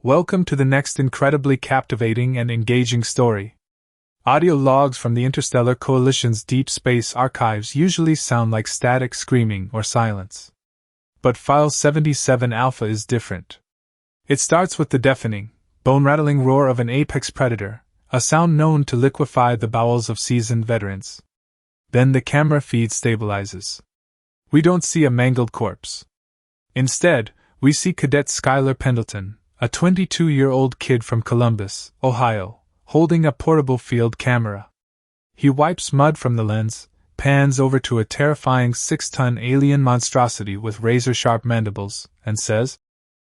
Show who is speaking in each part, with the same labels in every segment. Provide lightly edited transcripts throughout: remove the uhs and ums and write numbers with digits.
Speaker 1: Welcome to the next incredibly captivating and engaging story. Audio logs from the Interstellar Coalition's deep space archives usually sound like static screaming or silence. But File 77 Alpha is different. It starts with the deafening, bone-rattling roar of an apex predator, a sound known to liquefy the bowels of seasoned veterans. Then the camera feed stabilizes. We don't see a mangled corpse. Instead, we see Cadet Skylar Pendleton, a 22-year-old kid from Columbus, Ohio, holding a portable field camera. He wipes mud from the lens, pans over to a terrifying 6-ton alien monstrosity with razor-sharp mandibles, and says,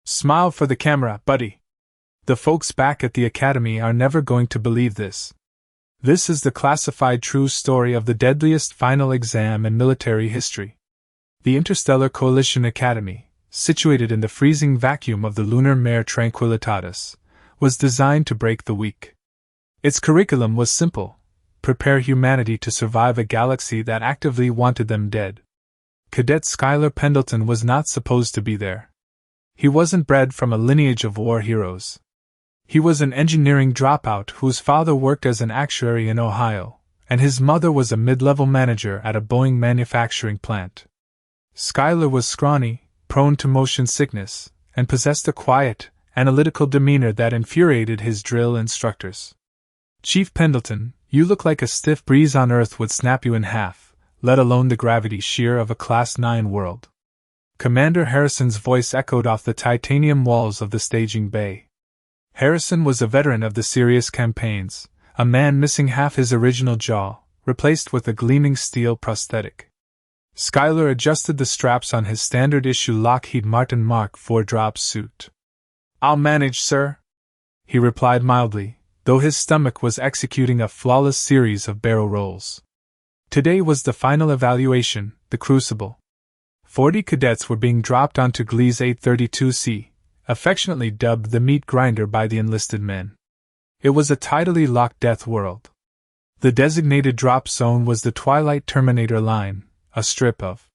Speaker 1: "Smile for the camera, buddy." The folks back at the Academy are never going to believe this. This is the classified true story of the deadliest final exam in military history. The Interstellar Coalition Academy, situated in the freezing vacuum of the lunar mare Tranquillitatis, was designed to break the weak. Its curriculum was simple: prepare humanity to survive a galaxy that actively wanted them dead. Cadet Skylar Pendleton was not supposed to be there. He wasn't bred from a lineage of war heroes. He was an engineering dropout whose father worked as an actuary in Ohio, and his mother was a mid-level manager at a Boeing manufacturing plant. Skylar was scrawny, prone to motion sickness, and possessed a quiet, analytical demeanor that infuriated his drill instructors. "Chief Pendleton, you look like a stiff breeze on Earth would snap you in half, let alone the gravity shear of a Class 9 world." Commander Harrison's voice echoed off the titanium walls of the staging bay. Harrison was a veteran of the serious campaigns, a man missing half his original jaw, replaced with a gleaming steel prosthetic. Skylar adjusted the straps on his standard-issue Lockheed Martin Mark IV drop suit. "I'll manage, sir," he replied mildly, though his stomach was executing a flawless series of barrel rolls. Today was the final evaluation, the crucible. 40 cadets were being dropped onto Gliese 832C, affectionately dubbed the meat grinder by the enlisted men. It was a tidally locked Deathworld. The designated drop zone was the Twilight Terminator line, a strip of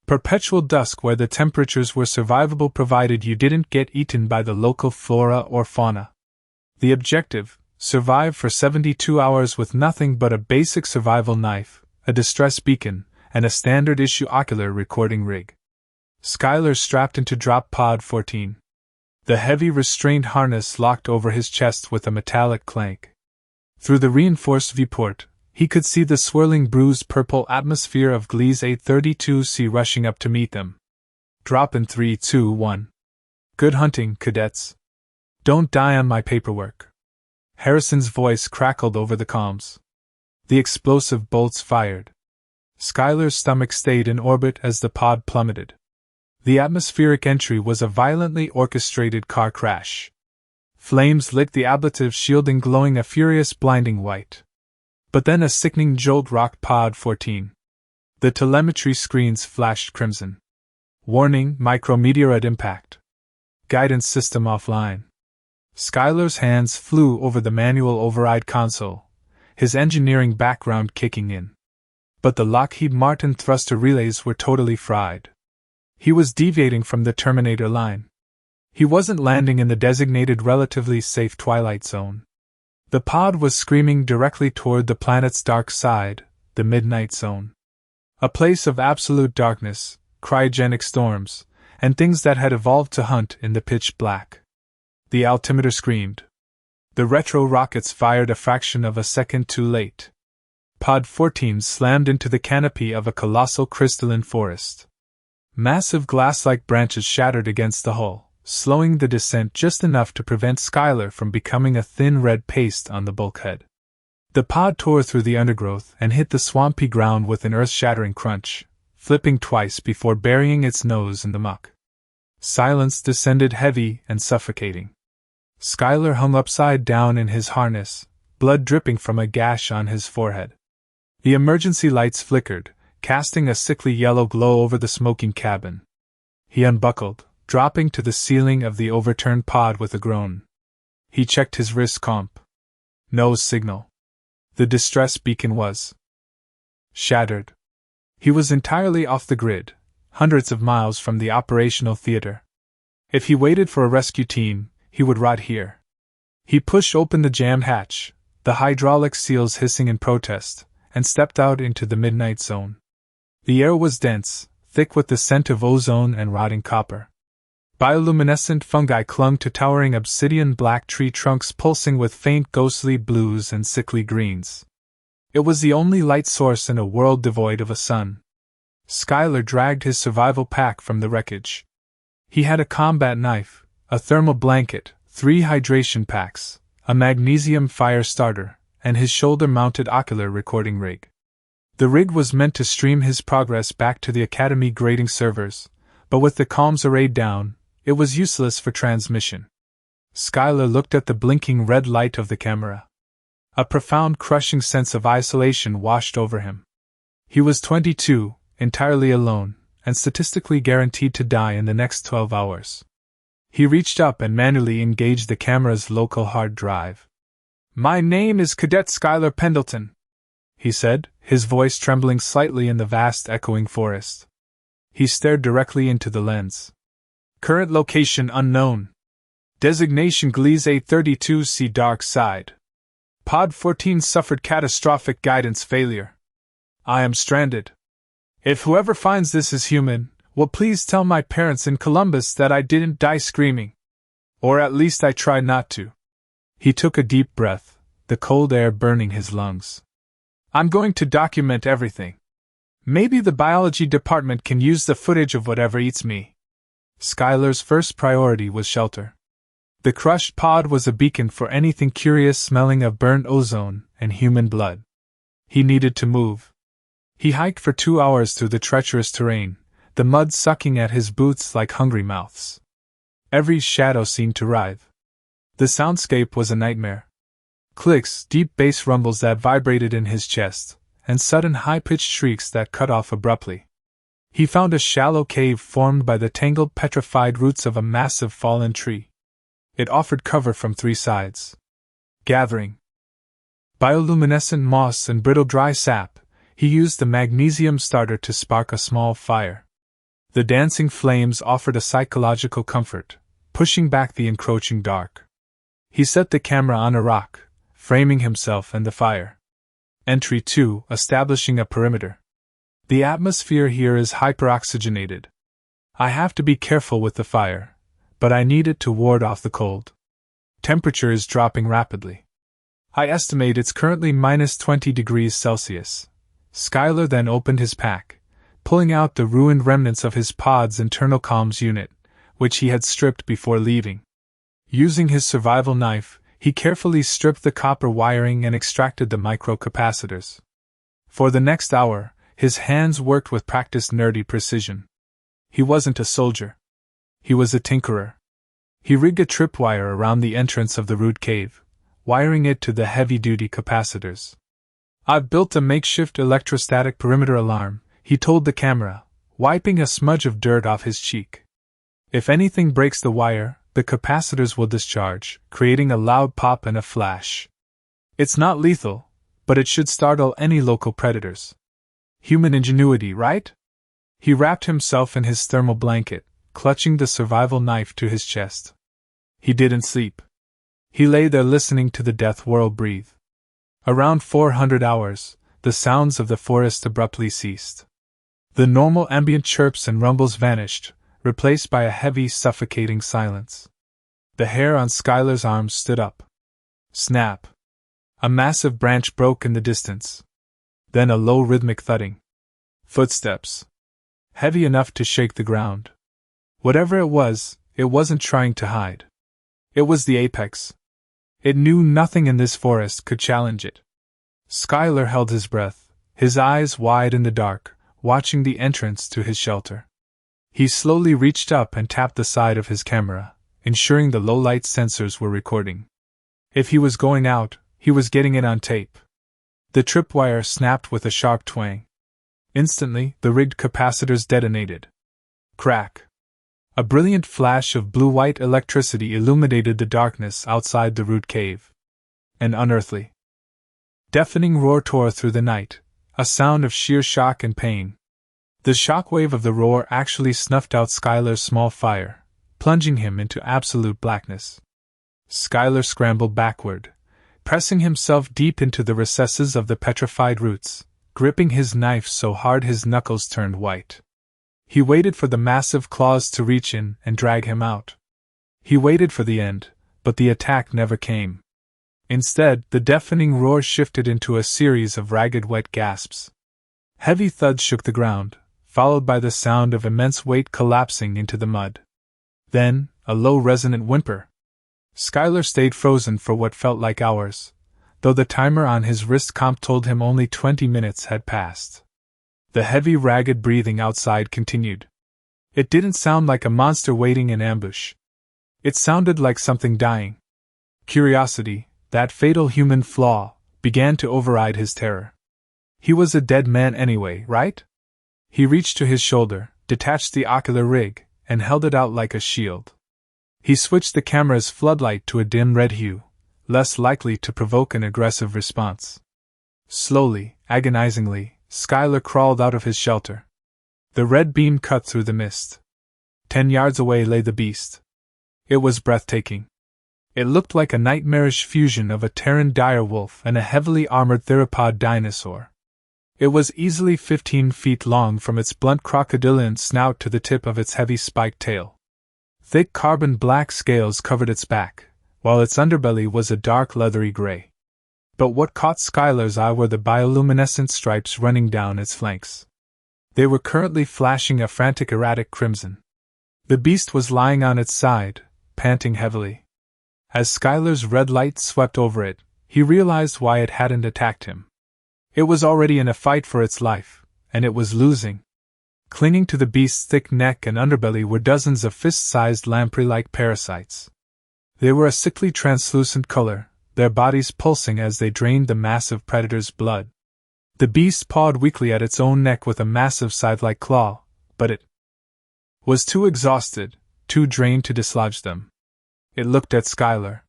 Speaker 1: perpetual dusk where the temperatures were survivable provided you didn't get eaten by the local flora or fauna. The objective: survive for 72 hours with nothing but a basic survival knife, a distress beacon, and a standard-issue ocular recording rig. Skylar strapped into Drop Pod 14. The heavy restrained harness locked over his chest with a metallic clank. Through the reinforced viewport, he could see the swirling bruised purple atmosphere of Gliese 832C rushing up to meet them. "Drop in 3, 2, 1. Good hunting, cadets. Don't die on my paperwork." Harrison's voice crackled over the comms. The explosive bolts fired. Skylar's stomach stayed in orbit as the pod plummeted. The atmospheric entry was a violently orchestrated car crash. Flames lit the ablative shielding, glowing a furious, blinding white. But then a sickening jolt rocked Pod 14. The telemetry screens flashed crimson. "Warning, micrometeorite impact. Guidance system offline." Skylar's hands flew over the manual override console, his engineering background kicking in. But the Lockheed Martin thruster relays were totally fried. He was deviating from the Terminator line. He wasn't landing in the designated relatively safe Twilight Zone. The pod was screaming directly toward the planet's dark side, the Midnight Zone. A place of absolute darkness, cryogenic storms, and things that had evolved to hunt in the pitch black. The altimeter screamed. The retro rockets fired a fraction of a second too late. Pod 14 slammed into the canopy of a colossal crystalline forest. Massive glass-like branches shattered against the hull, slowing the descent just enough to prevent Skylar from becoming a thin red paste on the bulkhead. The pod tore through the undergrowth and hit the swampy ground with an earth-shattering crunch, flipping twice before burying its nose in the muck. Silence descended heavy and suffocating. Skylar hung upside down in his harness, blood dripping from a gash on his forehead. The emergency lights flickered, casting a sickly yellow glow over the smoking cabin. He unbuckled, dropping to the ceiling of the overturned pod with a groan. He checked his wrist comp. No signal. The distress beacon was shattered. He was entirely off the grid, hundreds of miles from the operational theater. If he waited for a rescue team, he would rot here. He pushed open the jammed hatch, the hydraulic seals hissing in protest, and stepped out into the midnight zone. The air was dense, thick with the scent of ozone and rotting copper. Bioluminescent fungi clung to towering obsidian-black tree trunks pulsing with faint ghostly blues and sickly greens. It was the only light source in a world devoid of a sun. Schuyler dragged his survival pack from the wreckage. He had a combat knife, a thermal blanket, 3 hydration packs, a magnesium fire starter, and his shoulder-mounted ocular recording rig. The rig was meant to stream his progress back to the Academy grading servers, but with the comms arrayed down, it was useless for transmission. Schuyler looked at the blinking red light of the camera. A profound, crushing sense of isolation washed over him. He was 22, entirely alone, and statistically guaranteed to die in the next 12 hours. He reached up and manually engaged the camera's local hard drive. "My name is Cadet Schuyler Pendleton," he said, his voice trembling slightly in the vast echoing forest. He stared directly into the lens. "Current location unknown. Designation Gliese A32C Dark Side. Pod 14 suffered catastrophic guidance failure. I am stranded. If whoever finds this is human, will please tell my parents in Columbus that I didn't die screaming. Or at least I tried not to." He took a deep breath, the cold air burning his lungs. "I'm going to document everything. Maybe the biology department can use the footage of whatever eats me." Schuyler's first priority was shelter. The crushed pod was a beacon for anything curious smelling of burnt ozone and human blood. He needed to move. He hiked for 2 hours through the treacherous terrain, the mud sucking at his boots like hungry mouths. Every shadow seemed to writhe. The soundscape was a nightmare. Clicks, deep bass rumbles that vibrated in his chest, and sudden high-pitched shrieks that cut off abruptly. He found a shallow cave formed by the tangled petrified roots of a massive fallen tree. It offered cover from 3 sides. Gathering bioluminescent moss and brittle dry sap, he used the magnesium starter to spark a small fire. The dancing flames offered a psychological comfort, pushing back the encroaching dark. He set the camera on a rock, framing himself and the fire. Entry 2, establishing a perimeter. The atmosphere here is hyperoxygenated. I have to be careful with the fire, but I need it to ward off the cold. Temperature is dropping rapidly. I estimate it's currently minus 20 degrees Celsius. Schuyler then opened his pack, pulling out the ruined remnants of his pod's internal comms unit, which he had stripped before leaving. Using his survival knife, he carefully stripped the copper wiring and extracted the microcapacitors. For the next hour, his hands worked with practiced nerdy precision. He wasn't a soldier. He was a tinkerer. He rigged a tripwire around the entrance of the root cave, wiring it to the heavy-duty capacitors. "I've built a makeshift electrostatic perimeter alarm," he told the camera, wiping a smudge of dirt off his cheek. "If anything breaks the wire, the capacitors will discharge, creating a loud pop and a flash. It's not lethal, but it should startle any local predators. Human ingenuity, right?" He wrapped himself in his thermal blanket, clutching the survival knife to his chest. He didn't sleep. He lay there listening to the Deathworld breathe. Around 400 hours, the sounds of the forest abruptly ceased. The normal ambient chirps and rumbles vanished, replaced by a heavy, suffocating silence. The hair on Schuyler's arms stood up. Snap! A massive branch broke in the distance. Then a low rhythmic thudding. Footsteps. Heavy enough to shake the ground. Whatever it wasn't trying to hide. It was the apex. It knew nothing in this forest could challenge it. Schuyler held his breath, his eyes wide in the dark, watching the entrance to his shelter. He slowly reached up and tapped the side of his camera, ensuring the low-light sensors were recording. If he was going out, he was getting it on tape. The tripwire snapped with a sharp twang. Instantly, the rigged capacitors detonated. Crack! A brilliant flash of blue-white electricity illuminated the darkness outside the root cave. An unearthly, deafening roar tore through the night, a sound of sheer shock and pain. The shockwave of the roar actually snuffed out Schuyler's small fire, plunging him into absolute blackness. Skylar scrambled backward, pressing himself deep into the recesses of the petrified roots, gripping his knife so hard his knuckles turned white. He waited for the massive claws to reach in and drag him out. He waited for the end, but the attack never came. Instead, the deafening roar shifted into a series of ragged wet gasps. Heavy thuds shook the ground, followed by the sound of immense weight collapsing into the mud. Then, a low resonant whimper. Skylar stayed frozen for what felt like hours, though the timer on his wrist comp told him only 20 minutes had passed. The heavy, ragged breathing outside continued. It didn't sound like a monster waiting in ambush. It sounded like something dying. Curiosity, that fatal human flaw, began to override his terror. He was a dead man anyway, right? He reached to his shoulder, detached the ocular rig, and held it out like a shield. He switched the camera's floodlight to a dim red hue, less likely to provoke an aggressive response. Slowly, agonizingly, Skylar crawled out of his shelter. The red beam cut through the mist. 10 yards away lay the beast. It was breathtaking. It looked like a nightmarish fusion of a Terran direwolf and a heavily armored theropod dinosaur. It was easily 15 feet long from its blunt crocodilian snout to the tip of its heavy spiked tail. Thick carbon black scales covered its back, while its underbelly was a dark leathery gray. But what caught Skylar's eye were the bioluminescent stripes running down its flanks. They were currently flashing a frantic erratic crimson. The beast was lying on its side, panting heavily. As Skylar's red light swept over it, he realized why it hadn't attacked him. It was already in a fight for its life, and it was losing. Clinging to the beast's thick neck and underbelly were dozens of fist-sized lamprey-like parasites. They were a sickly translucent color, their bodies pulsing as they drained the massive predator's blood. The beast pawed weakly at its own neck with a massive scythe-like claw, but it was too exhausted, too drained to dislodge them. It looked at Skylar.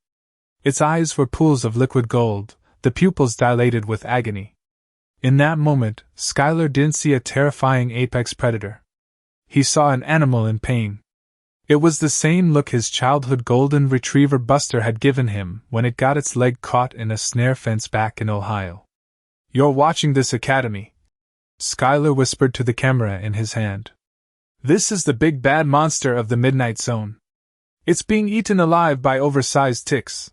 Speaker 1: Its eyes were pools of liquid gold, the pupils dilated with agony. In that moment, Skylar didn't see a terrifying apex predator. He saw an animal in pain. It was the same look his childhood golden retriever Buster had given him when it got its leg caught in a snare fence back in Ohio. "You're watching this academy," Skylar whispered to the camera in his hand. "This is the big bad monster of the Midnight Zone. It's being eaten alive by oversized ticks.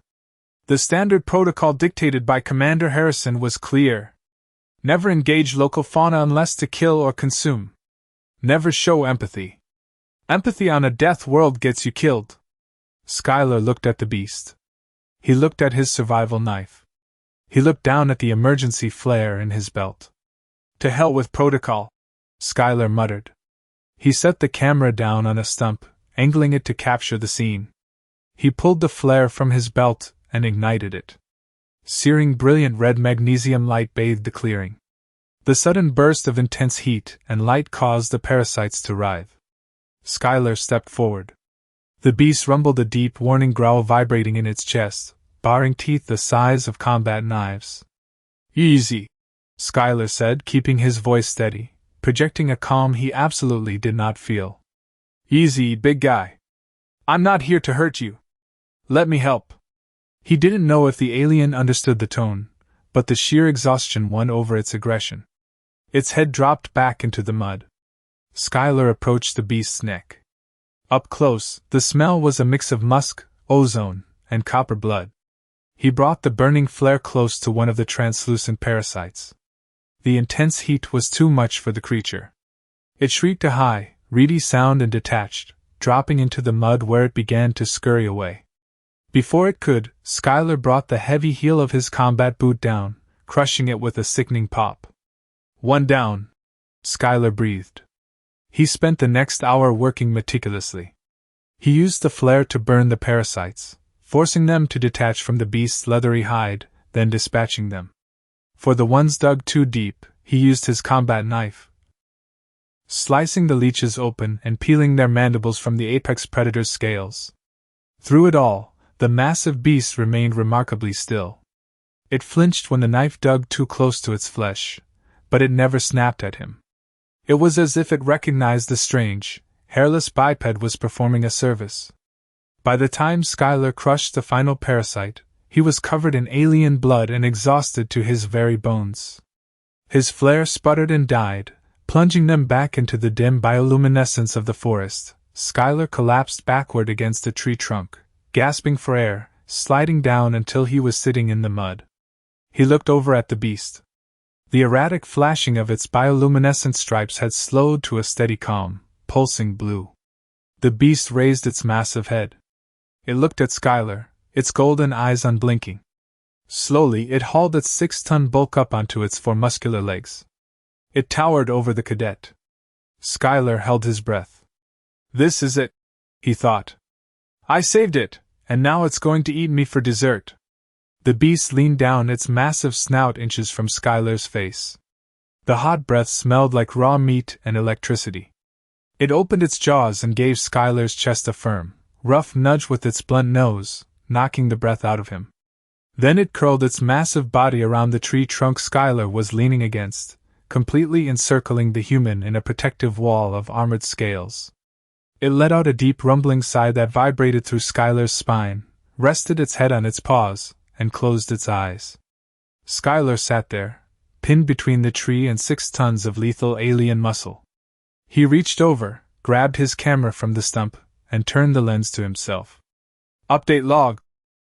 Speaker 1: The standard protocol dictated by Commander Harrison was clear. Never engage local fauna unless to kill or consume. Never show empathy. Empathy on a death world gets you killed." Skylar looked at the beast. He looked at his survival knife. He looked down at the emergency flare in his belt. "To hell with protocol," Skylar muttered. He set the camera down on a stump, angling it to capture the scene. He pulled the flare from his belt and ignited it. Searing brilliant red magnesium light bathed the clearing. The sudden burst of intense heat and light caused the parasites to writhe. Skylar stepped forward. The beast rumbled, a deep warning growl vibrating in its chest, baring teeth the size of combat knives. "Easy," Skylar said, keeping his voice steady, projecting a calm he absolutely did not feel. "Easy, big guy. I'm not here to hurt you. Let me help." He didn't know if the alien understood the tone, but the sheer exhaustion won over its aggression. Its head dropped back into the mud. Skylar approached the beast's neck. Up close, the smell was a mix of musk, ozone, and copper blood. He brought the burning flare close to one of the translucent parasites. The intense heat was too much for the creature. It shrieked a high, reedy sound and detached, dropping into the mud where it began to scurry away. Before it could, Skylar brought the heavy heel of his combat boot down, crushing it with a sickening pop. "One down," Skylar breathed. He spent the next hour working meticulously. He used the flare to burn the parasites, forcing them to detach from the beast's leathery hide, then dispatching them. For the ones dug too deep, he used his combat knife, slicing the leeches open and peeling their mandibles from the apex predator's scales. Through it all, the massive beast remained remarkably still. It flinched when the knife dug too close to its flesh, but it never snapped at him. It was as if it recognized the strange, hairless biped was performing a service. By the time Skylar crushed the final parasite, he was covered in alien blood and exhausted to his very bones. His flare sputtered and died, plunging them back into the dim bioluminescence of the forest. Skylar collapsed backward against a tree trunk, gasping for air, sliding down until he was sitting in the mud. He looked over at the beast. The erratic flashing of its bioluminescent stripes had slowed to a steady calm, pulsing blue. The beast raised its massive head. It looked at Skylar, its golden eyes unblinking. Slowly it hauled its 6-ton bulk up onto its 4 muscular legs. It towered over the cadet. Skylar held his breath. This is it, he thought. I saved it, and now it's going to eat me for dessert. The beast leaned down, its massive snout inches from Skylar's face. The hot breath smelled like raw meat and electricity. It opened its jaws and gave Skylar's chest a firm, rough nudge with its blunt nose, knocking the breath out of him. Then it curled its massive body around the tree trunk Skylar was leaning against, completely encircling the human in a protective wall of armored scales. It let out a deep rumbling sigh that vibrated through Skylar's spine, rested its head on its paws, and closed its eyes. Skylar sat there, pinned between the tree and 6 tons of lethal alien muscle. He reached over, grabbed his camera from the stump, and turned the lens to himself. Update log,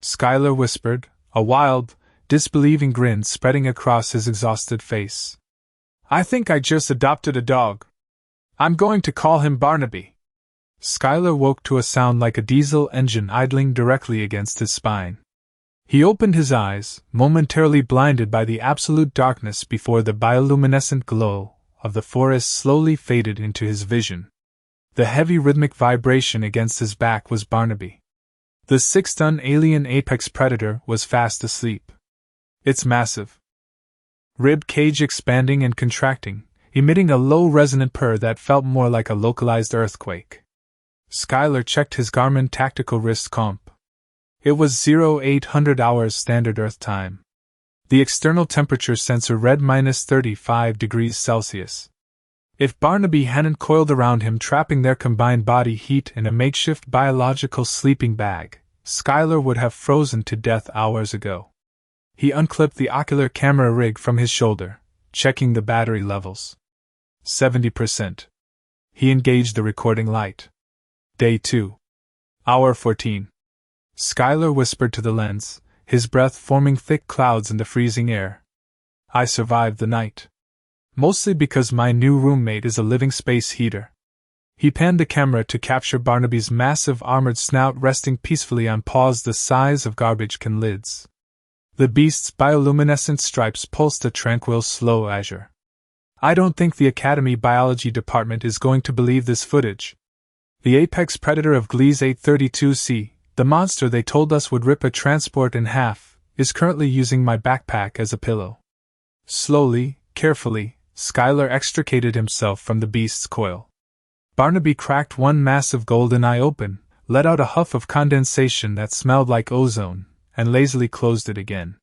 Speaker 1: Skylar whispered, a wild, disbelieving grin spreading across his exhausted face. I think I just adopted a dog. I'm going to call him Barnaby. Skylar woke to a sound like a diesel engine idling directly against his spine. He opened his eyes, momentarily blinded by the absolute darkness before the bioluminescent glow of the forest slowly faded into his vision. The heavy rhythmic vibration against his back was Barnaby. The 6-ton alien apex predator was fast asleep. Its massive rib cage expanding and contracting, emitting a low resonant purr that felt more like a localized earthquake. Skylar checked his Garmin tactical wrist comp. It was 0800 hours standard Earth time. The external temperature sensor read -35 degrees Celsius. If Barnaby hadn't coiled around him, trapping their combined body heat in a makeshift biological sleeping bag, Skylar would have frozen to death hours ago. He unclipped the ocular camera rig from his shoulder, checking the battery levels. 70%. He engaged the recording light. Day 2. Hour 14. Skylar whispered to the lens, his breath forming thick clouds in the freezing air. I survived the night. Mostly because my new roommate is a living space heater. He panned the camera to capture Barnaby's massive armored snout resting peacefully on paws the size of garbage can lids. The beast's bioluminescent stripes pulsed a tranquil, slow azure. I don't think the Academy Biology Department is going to believe this footage. The apex predator of Gliese 832C, the monster they told us would rip a transport in half, is currently using my backpack as a pillow. Slowly, carefully, Skylar extricated himself from the beast's coil. Barnaby cracked one massive golden eye open, let out a huff of condensation that smelled like ozone, and lazily closed it again.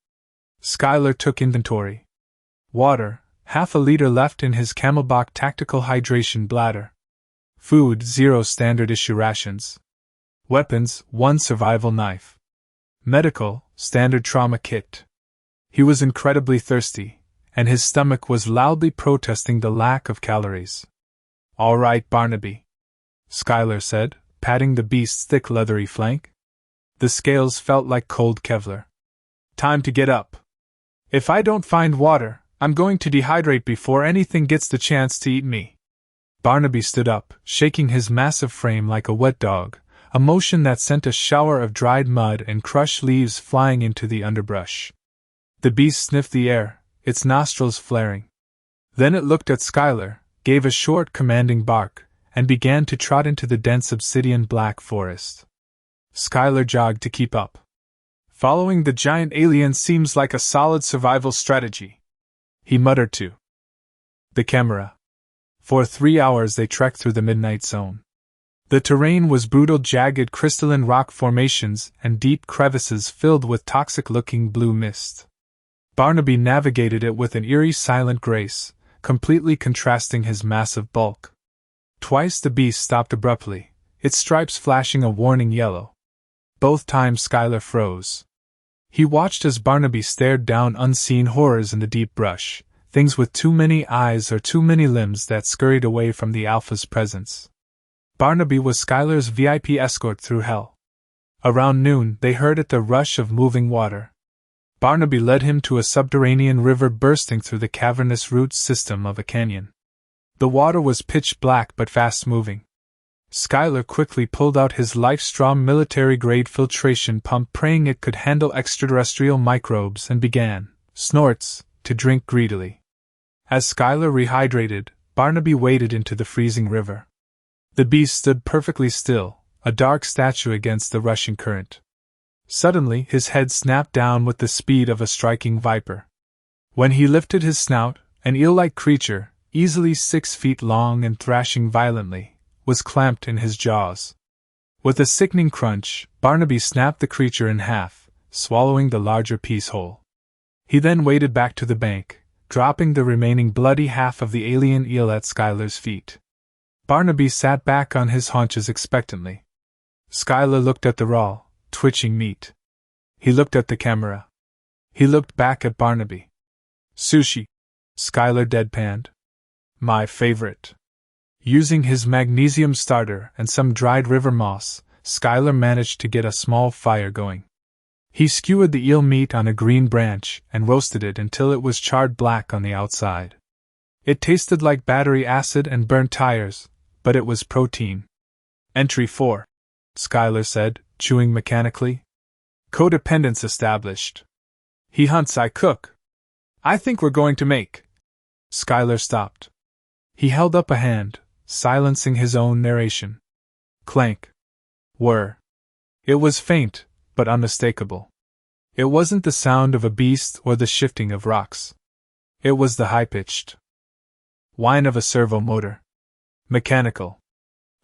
Speaker 1: Skylar took inventory. Water, half a liter left in his Camelback tactical hydration bladder. Food, 0 standard issue rations. Weapons, 1 survival knife. Medical, standard trauma kit. He was incredibly thirsty, and his stomach was loudly protesting the lack of calories. All right, Barnaby, Skylar said, patting the beast's thick leathery flank. The scales felt like cold Kevlar. Time to get up. If I don't find water, I'm going to dehydrate before anything gets the chance to eat me. Barnaby stood up, shaking his massive frame like a wet dog, a motion that sent a shower of dried mud and crushed leaves flying into the underbrush. The beast sniffed the air, its nostrils flaring. Then it looked at Skylar, gave a short commanding bark, and began to trot into the dense obsidian black forest. Skylar jogged to keep up. Following the giant alien seems like a solid survival strategy, he muttered to the camera. For 3 hours they trekked through the midnight zone. The terrain was brutal, jagged crystalline rock formations and deep crevices filled with toxic-looking blue mist. Barnaby navigated it with an eerie silent grace, completely contrasting his massive bulk. Twice the beast stopped abruptly, its stripes flashing a warning yellow. Both times Schuyler froze. He watched as Barnaby stared down unseen horrors in the deep brush, things with too many eyes or too many limbs that scurried away from the Alpha's presence. Barnaby was Schuyler's VIP escort through hell. Around noon, they heard it the rush of moving water. Barnaby led him to a subterranean river bursting through the cavernous root system of a canyon. The water was pitch black but fast-moving. Schuyler quickly pulled out his life-straw military-grade filtration pump, praying it could handle extraterrestrial microbes, and began, snorts, to drink greedily. As Schuyler rehydrated, Barnaby waded into the freezing river. The beast stood perfectly still, a dark statue against the rushing current. Suddenly, his head snapped down with the speed of a striking viper. When he lifted his snout, an eel-like creature, easily 6 feet long and thrashing violently, was clamped in his jaws. With a sickening crunch, Barnaby snapped the creature in half, swallowing the larger piece whole. He then waded back to the bank, dropping the remaining bloody half of the alien eel at Schuyler's feet. Barnaby sat back on his haunches expectantly. Schuyler looked at the raw, twitching meat. He looked at the camera. He looked back at Barnaby. Sushi, Schuyler deadpanned. My favorite. Using his magnesium starter and some dried river moss, Schuyler managed to get a small fire going. He skewered the eel meat on a green branch and roasted it until it was charred black on the outside. It tasted like battery acid and burnt tires, but it was protein. Entry 4, Schuyler said, chewing mechanically. Codependence established. He hunts, I cook. I think we're going to make. Schuyler stopped. He held up a hand, silencing his own narration. Clank. Whir. It was faint, but unmistakable. It wasn't the sound of a beast or the shifting of rocks. It was the high-pitched whine of a servo motor. Mechanical.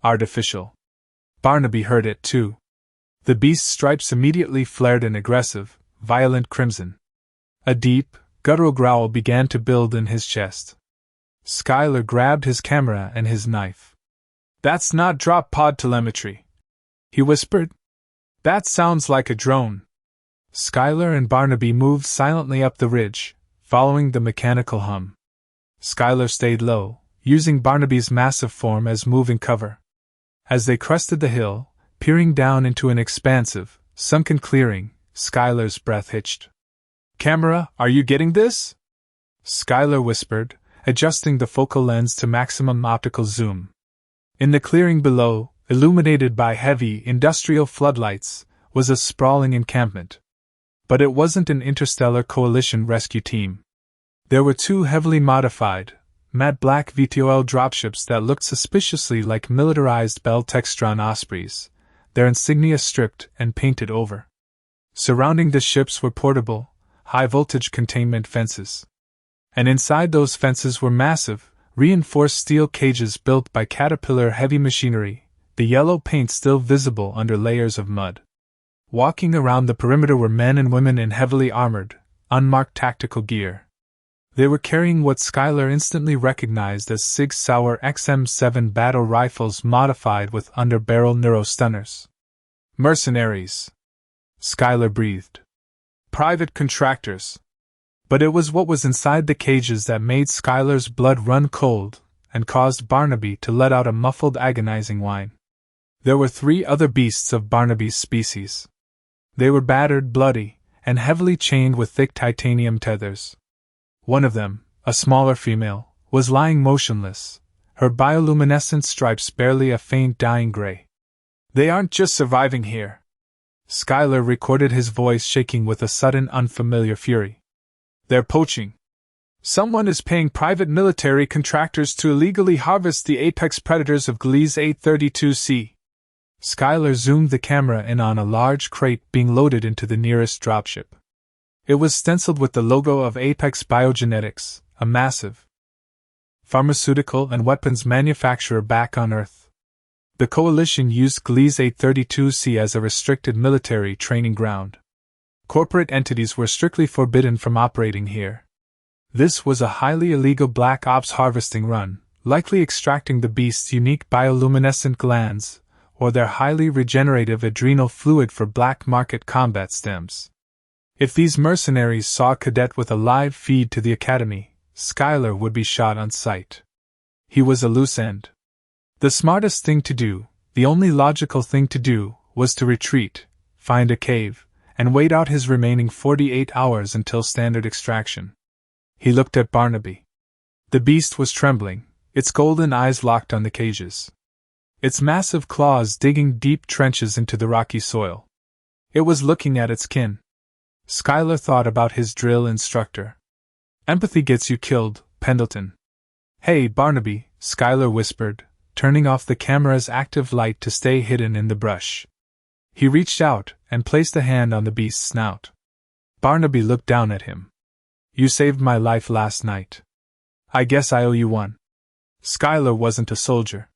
Speaker 1: Artificial. Barnaby heard it too. The beast's stripes immediately flared an aggressive, violent crimson. A deep, guttural growl began to build in his chest. Schuyler grabbed his camera and his knife. That's not drop pod telemetry, he whispered. That sounds like a drone. Schuyler and Barnaby moved silently up the ridge, following the mechanical hum. Schuyler stayed low, using Barnaby's massive form as moving cover. As they crested the hill, peering down into an expansive, sunken clearing, Schuyler's breath hitched. Camera, are you getting this? Schuyler whispered, adjusting the focal lens to maximum optical zoom. In the clearing below, illuminated by heavy, industrial floodlights, was a sprawling encampment. But it wasn't an interstellar coalition rescue team. There were 2 heavily modified, matte black VTOL dropships that looked suspiciously like militarized Bell Textron Ospreys, their insignia stripped and painted over. Surrounding the ships were portable, high-voltage containment fences. And inside those fences were massive, reinforced steel cages built by Caterpillar heavy machinery, the yellow paint still visible under layers of mud. Walking around the perimeter were men and women in heavily armored, unmarked tactical gear. They were carrying what Schuyler instantly recognized as Sig Sauer XM7 battle rifles modified with under-barrel neurostunners. Mercenaries, Schuyler breathed. Private contractors. But it was what was inside the cages that made Schuyler's blood run cold and caused Barnaby to let out a muffled, agonizing whine. There were 3 other beasts of Barnaby's species. They were battered, bloody, and heavily chained with thick titanium tethers. One of them, a smaller female, was lying motionless, her bioluminescent stripes barely a faint dying gray. They aren't just surviving here. Schuyler recorded his voice shaking with a sudden unfamiliar fury. They're poaching. Someone is paying private military contractors to illegally harvest the apex predators of Gliese 832C. Schuyler zoomed the camera in on a large crate being loaded into the nearest dropship. It was stenciled with the logo of Apex Biogenetics, a massive pharmaceutical and weapons manufacturer back on Earth. The coalition used Gliese 832C as a restricted military training ground. Corporate entities were strictly forbidden from operating here. This was a highly illegal black ops harvesting run, likely extracting the beast's unique bioluminescent glands, or their highly regenerative adrenal fluid for black market combat stems. If these mercenaries saw a cadet with a live feed to the academy, Skylar would be shot on sight. He was a loose end. The smartest thing to do, the only logical thing to do, was to retreat, find a cave, and wait out his remaining 48 hours until standard extraction. He looked at Barnaby. The beast was trembling, its golden eyes locked on the cages. Its massive claws digging deep trenches into the rocky soil. It was looking at its kin. Skylar thought about his drill instructor. Empathy gets you killed, Pendleton. Hey, Barnaby, Skylar whispered, turning off the camera's active light to stay hidden in the brush. He reached out and placed a hand on the beast's snout. Barnaby looked down at him. You saved my life last night. I guess I owe you one. Skylar wasn't a soldier.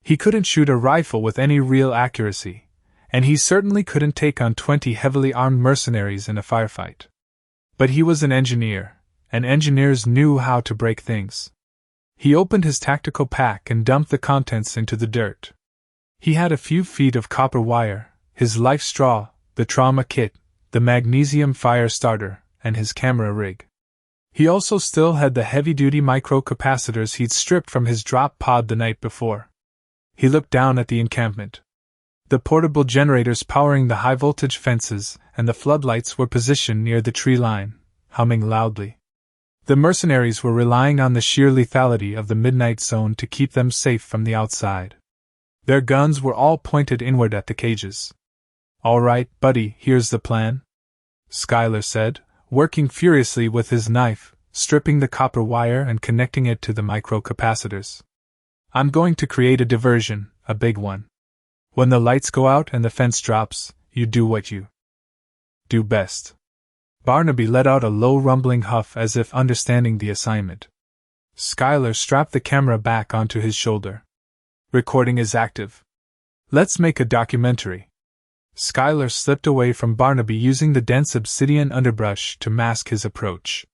Speaker 1: He couldn't shoot a rifle with any real accuracy, and he certainly couldn't take on 20 heavily armed mercenaries in a firefight. But he was an engineer, and engineers knew how to break things. He opened his tactical pack and dumped the contents into the dirt. He had a few feet of copper wire, his life straw, the trauma kit, the magnesium fire starter, and his camera rig. He also still had the heavy-duty microcapacitors he'd stripped from his drop pod the night before. He looked down at the encampment. The portable generators powering the high-voltage fences and the floodlights were positioned near the tree line, humming loudly. The mercenaries were relying on the sheer lethality of the midnight zone to keep them safe from the outside. Their guns were all pointed inward at the cages. All right, buddy, here's the plan, Skylar said, working furiously with his knife, stripping the copper wire and connecting it to the microcapacitors. I'm going to create a diversion, a big one. When the lights go out and the fence drops, you do what you do best. Barnaby let out a low rumbling huff as if understanding the assignment. Skylar strapped the camera back onto his shoulder. Recording is active. Let's make a documentary. Skylar slipped away from Barnaby using the dense obsidian underbrush to mask his approach.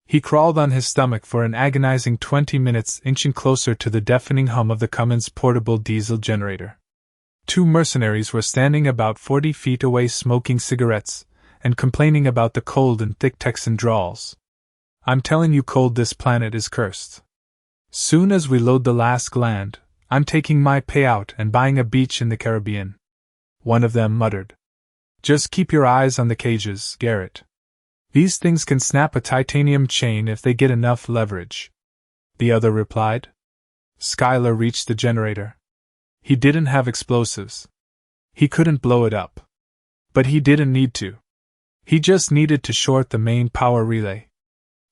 Speaker 1: He crawled on his stomach for an agonizing 20 minutes, inching closer to the deafening hum of the Cummins portable diesel generator. 2 mercenaries were standing about 40 feet away smoking cigarettes and complaining about the cold in thick Texan drawls. I'm telling you, cold, this planet is cursed. Soon as we load the last gland, I'm taking my payout and buying a beach in the Caribbean. One of them muttered. Just keep your eyes on the cages, Garrett. These things can snap a titanium chain if they get enough leverage. The other replied. Skylar reached the generator. He didn't have explosives. He couldn't blow it up. But he didn't need to. He just needed to short the main power relay.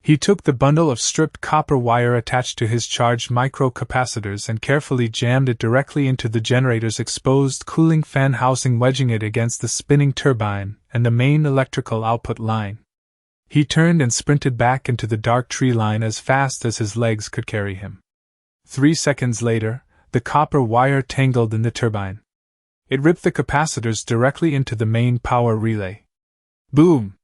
Speaker 1: He took the bundle of stripped copper wire attached to his charged microcapacitors and carefully jammed it directly into the generator's exposed cooling fan housing, wedging it against the spinning turbine and the main electrical output line. He turned and sprinted back into the dark tree line as fast as his legs could carry him. 3 seconds later, the copper wire tangled in the turbine. It ripped the capacitors directly into the main power relay. Boom!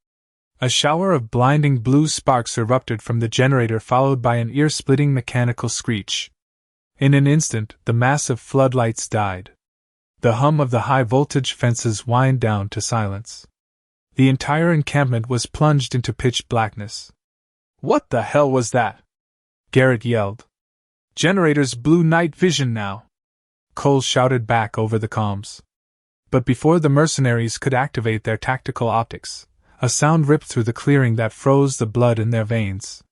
Speaker 1: A shower of blinding blue sparks erupted from the generator, followed by an ear-splitting mechanical screech. In an instant, the massive floodlights died. The hum of the high-voltage fences whined down to silence. The entire encampment was plunged into pitch blackness. What the hell was that? Garrett yelled. Generators blue night vision now, Cole shouted back over the comms. But before the mercenaries could activate their tactical optics, a sound ripped through the clearing that froze the blood in their veins.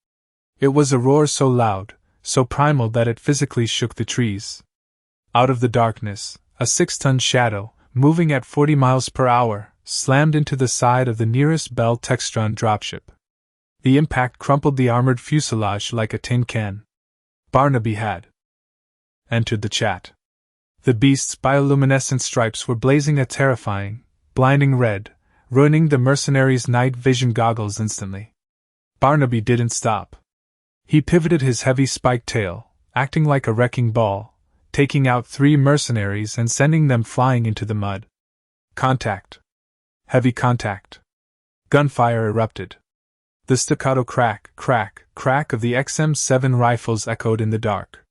Speaker 1: It was a roar so loud, so primal that it physically shook the trees. Out of the darkness, a 6-ton shadow, moving at 40 miles per hour, slammed into the side of the nearest Bell Textron dropship. The impact crumpled the armored fuselage like a tin can. Barnaby had entered the chat. The beast's bioluminescent stripes were blazing a terrifying, blinding red, ruining the mercenaries' night vision goggles instantly. Barnaby didn't stop. He pivoted his heavy spiked tail, acting like a wrecking ball, taking out 3 mercenaries and sending them flying into the mud. Contact. Heavy contact. Gunfire erupted. The staccato crack, crack, crack of the XM7 rifles echoed in the dark.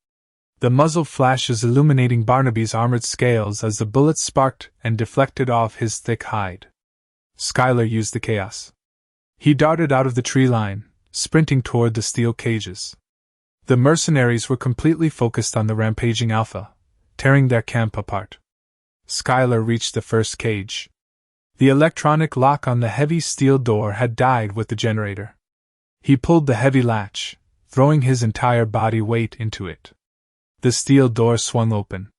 Speaker 1: the muzzle flashes illuminating Barnaby's armored scales as the bullets sparked and deflected off his thick hide. Skylar used the chaos. He darted out of the tree line, sprinting toward the steel cages. The mercenaries were completely focused on the rampaging Alpha, tearing their camp apart. Skylar reached the first cage. The electronic lock on the heavy steel door had died with the generator. He pulled the heavy latch, throwing his entire body weight into it. The steel door swung open.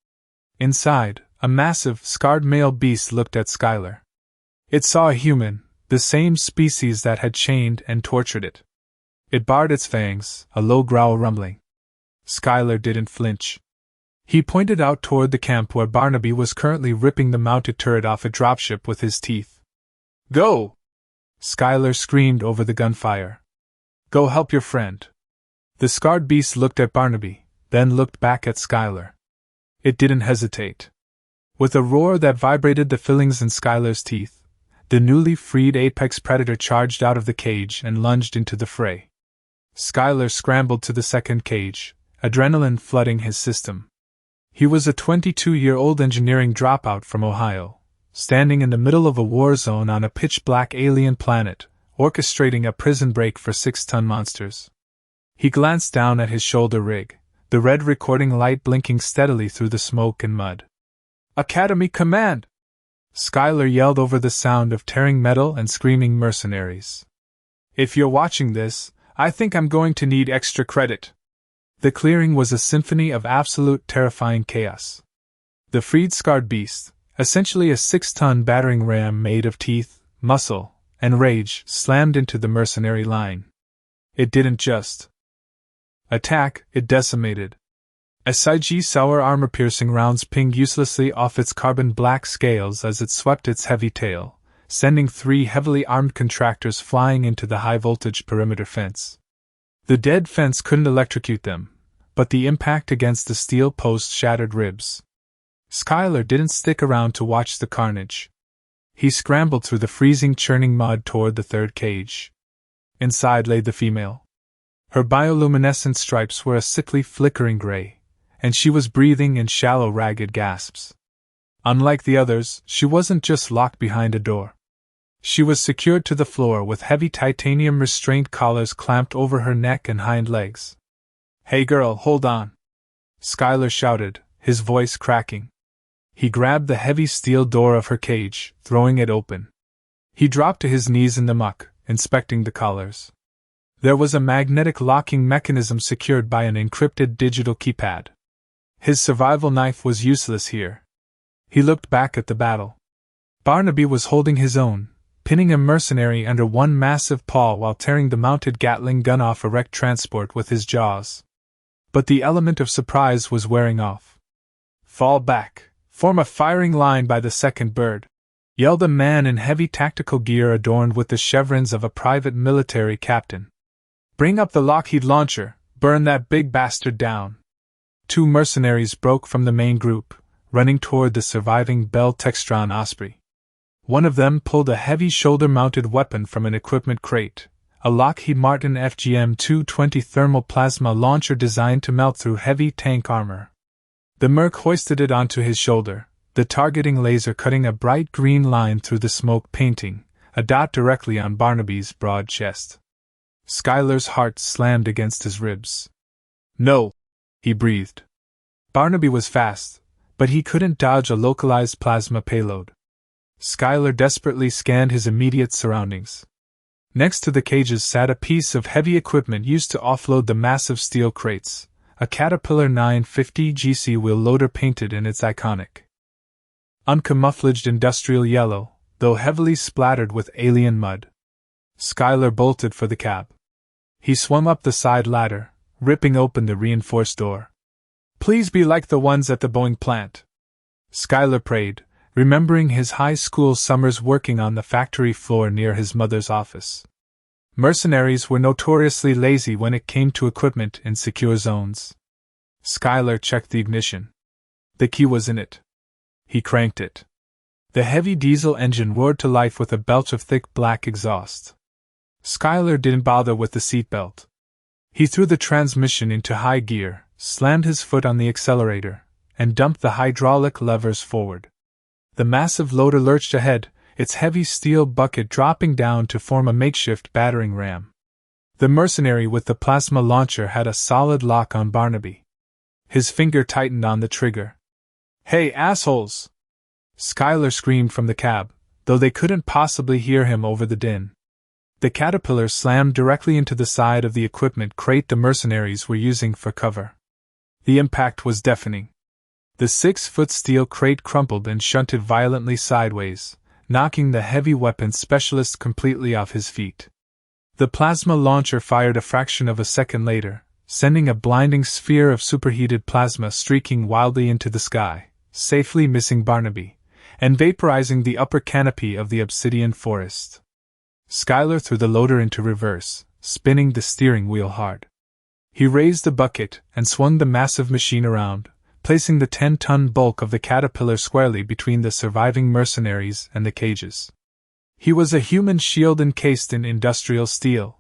Speaker 1: Inside, a massive, scarred male beast looked at Skylar. It saw a human, the same species that had chained and tortured it. It bared its fangs, a low growl rumbling. Skylar didn't flinch. He pointed out toward the camp where Barnaby was currently ripping the mounted turret off a dropship with his teeth. "Go!" Skylar screamed over the gunfire. "Go help your friend." The scarred beast looked at Barnaby, then looked back at Skylar. It didn't hesitate. With a roar that vibrated the fillings in Skylar's teeth, the newly freed apex predator charged out of the cage and lunged into the fray. Skylar scrambled to the second cage, adrenaline flooding his system. He was a 22-year-old engineering dropout from Ohio, standing in the middle of a war zone on a pitch-black alien planet, orchestrating a prison break for 6-ton monsters. He glanced down at his shoulder rig, the red recording light blinking steadily through the smoke and mud. "Academy Command!" Skylar yelled over the sound of tearing metal and screaming mercenaries. "If you're watching this, I think I'm going to need extra credit." The clearing was a symphony of absolute terrifying chaos. The freed scarred beast, essentially a 6-ton battering ram made of teeth, muscle, and rage, slammed into the mercenary line. It didn't just attack, it decimated. SIG sour armor-piercing rounds pinged uselessly off its carbon-black scales as it swept its heavy tail, sending 3 heavily armed contractors flying into the high-voltage perimeter fence. The dead fence couldn't electrocute them, but the impact against the steel post shattered ribs. Skylar didn't stick around to watch the carnage. He scrambled through the freezing, churning mud toward the third cage. Inside lay the female. Her bioluminescent stripes were a sickly, flickering gray, and she was breathing in shallow, ragged gasps. Unlike the others, she wasn't just locked behind a door. She was secured to the floor with heavy titanium restraint collars clamped over her neck and hind legs. "Hey girl, hold on!" Skylar shouted, his voice cracking. He grabbed the heavy steel door of her cage, throwing it open. He dropped to his knees in the muck, inspecting the collars. There was a magnetic locking mechanism secured by an encrypted digital keypad. His survival knife was useless here. He looked back at the battle. Barnaby was holding his own, pinning a mercenary under one massive paw while tearing the mounted Gatling gun off a wrecked transport with his jaws. But the element of surprise was wearing off. "Fall back, form a firing line by the second bird," yelled a man in heavy tactical gear adorned with the chevrons of a private military captain. "Bring up the Lockheed launcher, burn that big bastard down." 2 mercenaries broke from the main group, running toward the surviving Bell Textron Osprey. One of them pulled a heavy shoulder-mounted weapon from an equipment crate, a Lockheed Martin FGM-220 thermal plasma launcher designed to melt through heavy tank armor. The merc hoisted it onto his shoulder, the targeting laser cutting a bright green line through the smoke, painting a dot directly on Barnaby's broad chest. Skylar's heart slammed against his ribs. "No!" he breathed. Barnaby was fast, but he couldn't dodge a localized plasma payload. Skylar desperately scanned his immediate surroundings. Next to the cages sat a piece of heavy equipment used to offload the massive steel crates, a Caterpillar 950 GC wheel loader painted in its iconic uncamouflaged industrial yellow, though heavily splattered with alien mud. Skylar bolted for the cab. He swung up the side ladder, ripping open the reinforced door. "Please be like the ones at the Boeing plant," Skylar prayed, remembering his high school summers working on the factory floor near his mother's office. Mercenaries were notoriously lazy when it came to equipment in secure zones. Skylar checked the ignition. The key was in it. He cranked it. The heavy diesel engine roared to life with a belch of thick black exhaust. Skylar didn't bother with the seatbelt. He threw the transmission into high gear, slammed his foot on the accelerator, and dumped the hydraulic levers forward. The massive loader lurched ahead, its heavy steel bucket dropping down to form a makeshift battering ram. The mercenary with the plasma launcher had a solid lock on Barnaby. His finger tightened on the trigger. "Hey, assholes!" Schuyler screamed from the cab, though they couldn't possibly hear him over the din. The caterpillar slammed directly into the side of the equipment crate the mercenaries were using for cover. The impact was deafening. The 6-foot steel crate crumpled and shunted violently sideways, knocking the heavy weapons specialist completely off his feet. The plasma launcher fired a fraction of a second later, sending a blinding sphere of superheated plasma streaking wildly into the sky, safely missing Barnaby, and vaporizing the upper canopy of the obsidian forest. Schuyler threw the loader into reverse, spinning the steering wheel hard. He raised the bucket and swung the massive machine around, placing the 10-ton bulk of the caterpillar squarely between the surviving mercenaries and the cages. He was a human shield encased in industrial steel.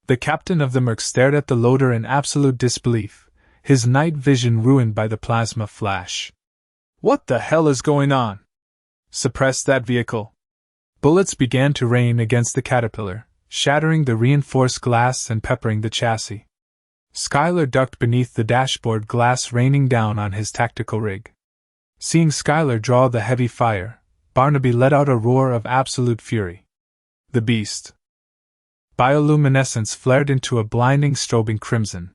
Speaker 1: The captain of the Merc stared at the loader in absolute disbelief, his night vision ruined by the plasma flash. "What the hell is going on? Suppress that vehicle!" Bullets began to rain against the caterpillar, shattering the reinforced glass and peppering the chassis. Schuyler ducked beneath the dashboard glass raining down on his tactical rig. Seeing Schuyler draw the heavy fire, Barnaby let out a roar of absolute fury. The beast. Bioluminescence flared into a blinding strobing crimson.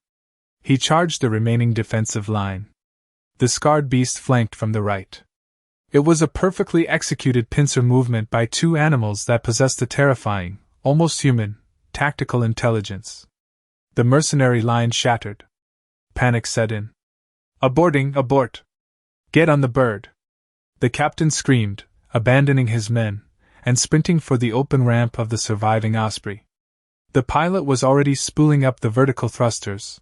Speaker 1: He charged the remaining defensive line. The scarred beast flanked from the right. It was a perfectly executed pincer movement by two animals that possessed a terrifying, almost human, tactical intelligence. The mercenary line shattered. Panic set in. "Aborting, abort! Get on the bird!" The captain screamed, abandoning his men, and sprinting for the open ramp of the surviving Osprey. The pilot was already spooling up the vertical thrusters.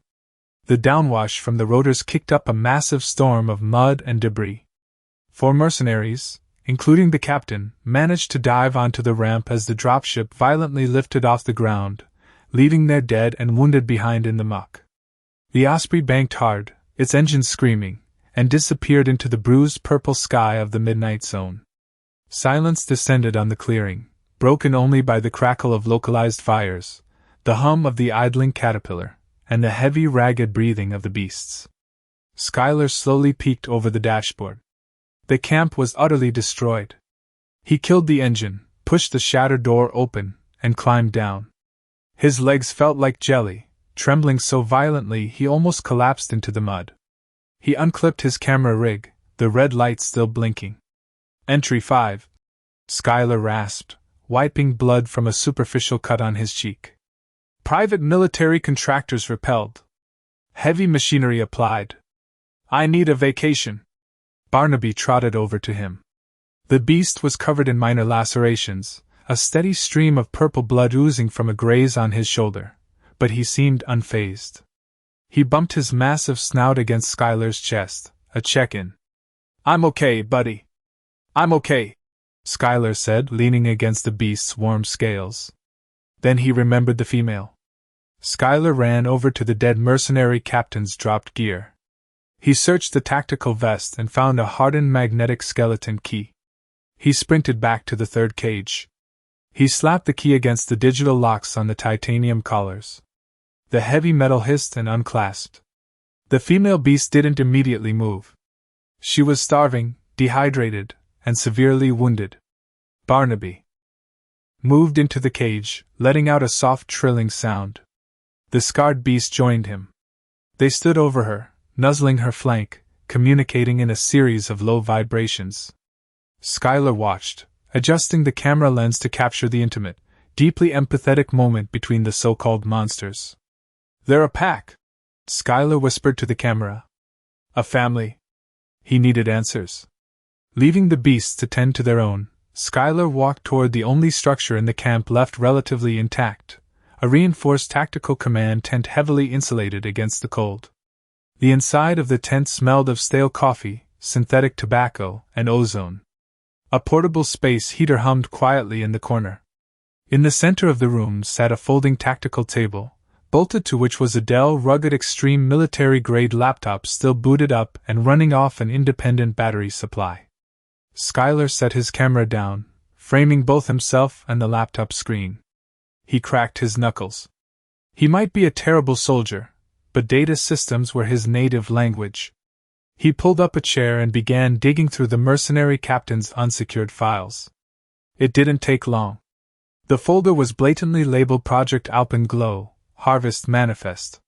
Speaker 1: The downwash from the rotors kicked up a massive storm of mud and debris. 4 mercenaries, including the captain, managed to dive onto the ramp as the dropship violently lifted off the ground, leaving their dead and wounded behind in the muck. The Osprey banked hard, its engines screaming, and disappeared into the bruised purple sky of the midnight zone. Silence descended on the clearing, broken only by the crackle of localized fires, the hum of the idling caterpillar, and the heavy, ragged breathing of the beasts. Schuyler slowly peeked over the dashboard. The camp was utterly destroyed. He killed the engine, pushed the shattered door open, and climbed down. His legs felt like jelly, trembling so violently he almost collapsed into the mud. He unclipped his camera rig, the red light still blinking. "Entry 5. Schuyler rasped, wiping blood from a superficial cut on his cheek. "Private military contractors repelled. Heavy machinery applied. I need a vacation." Barnaby trotted over to him. The beast was covered in minor lacerations, a steady stream of purple blood oozing from a graze on his shoulder, but he seemed unfazed. He bumped his massive snout against Schuyler's chest, a check-in. "I'm okay, buddy. I'm okay," Schuyler said, leaning against the beast's warm scales. Then he remembered the female. Schuyler ran over to the dead mercenary captain's dropped gear. He searched the tactical vest and found a hardened magnetic skeleton key. He sprinted back to the third cage. He slapped the key against the digital locks on the titanium collars. The heavy metal hissed and unclasped. The female beast didn't immediately move. She was starving, dehydrated, and severely wounded. Barnaby moved into the cage, letting out a soft trilling sound. The scarred beast joined him. They stood over her, nuzzling her flank, communicating in a series of low vibrations. Schuyler watched, adjusting the camera lens to capture the intimate, deeply empathetic moment between the so-called monsters. "They're a pack," Schuyler whispered to the camera. "A family." He needed answers. Leaving the beasts to tend to their own, Schuyler walked toward the only structure in the camp left relatively intact, a reinforced tactical command tent heavily insulated against the cold. The inside of the tent smelled of stale coffee, synthetic tobacco, and ozone. A portable space heater hummed quietly in the corner. In the center of the room sat a folding tactical table, bolted to which was a Dell rugged extreme military-grade laptop still booted up and running off an independent battery supply. Schuyler set his camera down, framing both himself and the laptop screen. He cracked his knuckles. He might be a terrible soldier, but data systems were his native language. He pulled up a chair and began digging through the mercenary captain's unsecured files. It didn't take long. The folder was blatantly labeled Project Alpenglow, Harvest Manifest.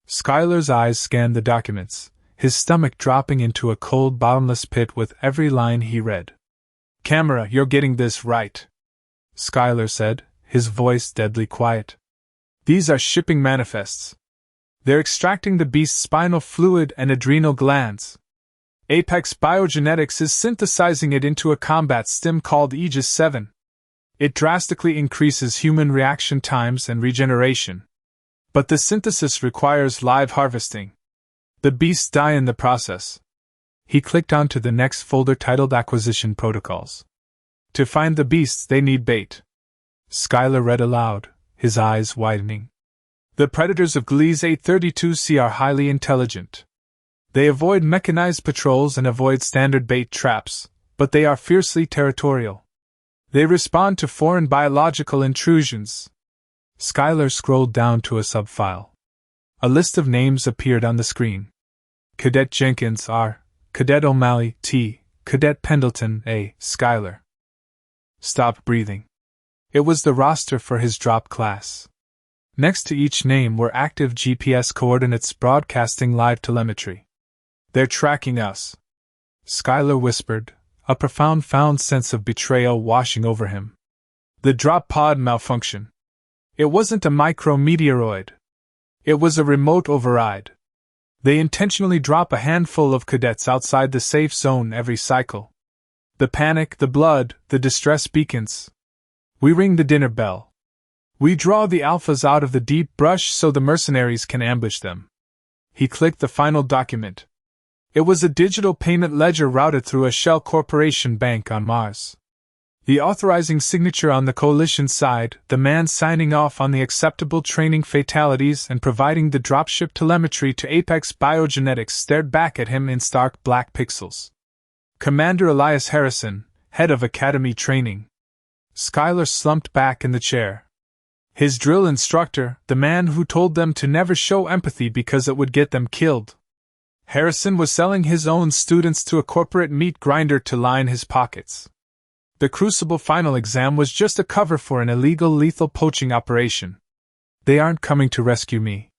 Speaker 1: Schuyler's eyes scanned the documents, his stomach dropping into a cold, bottomless pit with every line he read. "Camera, you're getting this right," Schuyler said, his voice deadly quiet. "These are shipping manifests. They're extracting the beast's spinal fluid and adrenal glands. Apex Biogenetics is synthesizing it into a combat stim called Aegis 7. It drastically increases human reaction times and regeneration. But the synthesis requires live harvesting. The beasts die in the process." He clicked onto the next folder titled Acquisition Protocols. "To find the beasts, they need bait." Schuyler read aloud, his eyes widening. "The predators of Gliese 832C are highly intelligent. They avoid mechanized patrols and avoid standard bait traps, but they are fiercely territorial. They respond to foreign biological intrusions." Schuyler scrolled down to a subfile. A list of names appeared on the screen. Cadet Jenkins R. Cadet O'Malley T. Cadet Pendleton A. Schuyler stopped breathing. It was the roster for his drop class. Next to each name were active GPS coordinates broadcasting live telemetry. "They're tracking us," Schuyler whispered, a profound sense of betrayal washing over him. "The drop pod malfunction. It wasn't a micrometeoroid. It was a remote override. They intentionally drop a handful of cadets outside the safe zone every cycle. The panic, the blood, the distress beacons. We ring the dinner bell. We draw the alphas out of the deep brush so the mercenaries can ambush them." He clicked the final document. It was a digital payment ledger routed through a Shell Corporation bank on Mars. The authorizing signature on the Coalition side, the man signing off on the acceptable training fatalities and providing the dropship telemetry to Apex Biogenetics, stared back at him in stark black pixels. Commander Elias Harrison, head of Academy Training. Schuyler slumped back in the chair. His drill instructor, the man who told them to never show empathy because it would get them killed. Harrison was selling his own students to a corporate meat grinder to line his pockets. The Crucible final exam was just a cover for an illegal lethal poaching operation. They aren't coming to rescue me,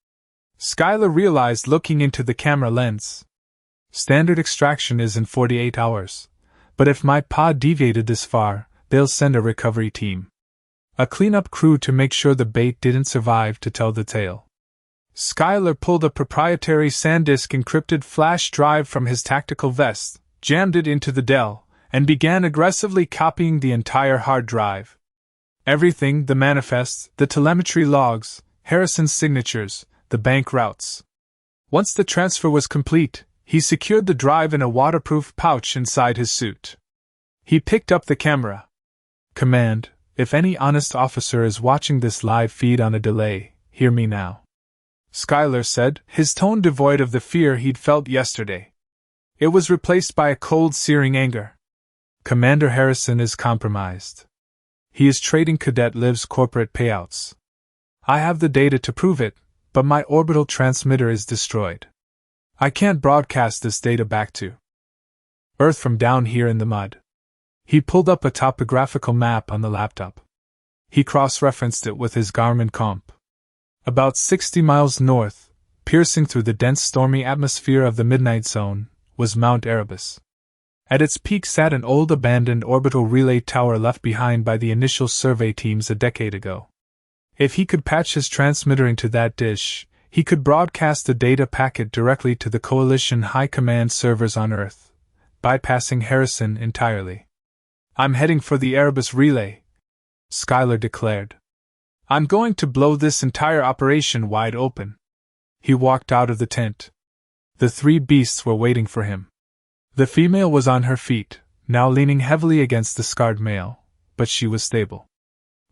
Speaker 1: Schuyler realized looking into the camera lens. Standard extraction is in 48 hours, but if my pod deviated this far, they'll send a recovery team. A cleanup crew to make sure the bait didn't survive to tell the tale. Schuyler pulled a proprietary SanDisk encrypted flash drive from his tactical vest, jammed it into the Dell, and began aggressively copying the entire hard drive. Everything, the manifests, the telemetry logs, Harrison's signatures, the bank routes. Once the transfer was complete, he secured the drive in a waterproof pouch inside his suit. He picked up the camera. "Command, if any honest officer is watching this live feed on a delay, hear me now," Schuyler said, his tone devoid of the fear he'd felt yesterday. It was replaced by a cold, searing anger. "Commander Harrison is compromised. He is trading Cadet Liv's corporate payouts. I have the data to prove it, but my orbital transmitter is destroyed. I can't broadcast this data back to Earth from down here in the mud." He pulled up a topographical map on the laptop. He cross-referenced it with his Garmin comp. About 60 miles north, piercing through the dense stormy atmosphere of the Midnight Zone, was Mount Arabus. At its peak sat an old abandoned orbital relay tower left behind by the initial survey teams a decade ago. If he could patch his transmitter into that dish, he could broadcast the data packet directly to the Coalition High Command servers on Earth, bypassing Harrison entirely. "I'm heading for the Arabus relay," Schuyler declared. "I'm going to blow this entire operation wide open." He walked out of the tent. The three beasts were waiting for him. The female was on her feet, now leaning heavily against the scarred male, but she was stable.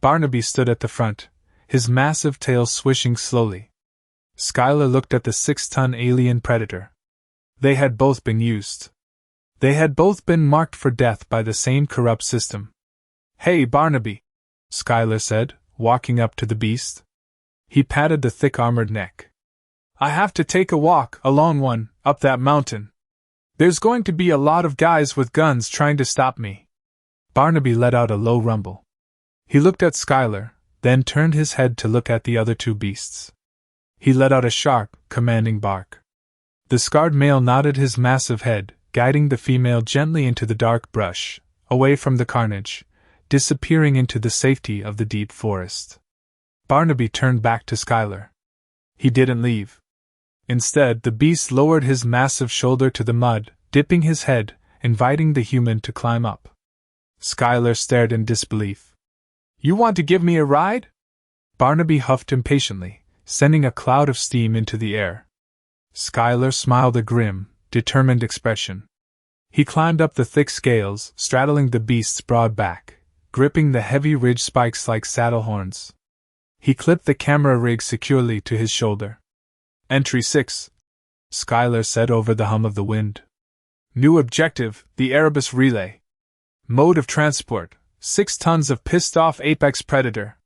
Speaker 1: Barnaby stood at the front, his massive tail swishing slowly. Skylar looked at the 6-ton alien predator. They had both been used. They had both been marked for death by the same corrupt system. "Hey, Barnaby," Skylar said, walking up to the beast. He patted the thick armored neck. "I have to take a walk, a long one, up that mountain. There's going to be a lot of guys with guns trying to stop me." Barnaby let out a low rumble. He looked at Skylar, then turned his head to look at the other two beasts. He let out a sharp, commanding bark. The scarred male nodded his massive head, guiding the female gently into the dark brush, away from the carnage, disappearing into the safety of the deep forest. Barnaby turned back to Skylar. He didn't leave. Instead, the beast lowered his massive shoulder to the mud, dipping his head, inviting the human to climb up. Skylar stared in disbelief. "You want to give me a ride?" Barnaby huffed impatiently, sending a cloud of steam into the air. Skylar smiled a grim, determined expression. He climbed up the thick scales, straddling the beast's broad back, gripping the heavy ridge spikes like saddle horns. He clipped the camera rig securely to his shoulder. "Entry 6, Skylar said over the hum of the wind. "New objective, the Arabus relay. Mode of transport, 6 tons of pissed-off apex predator.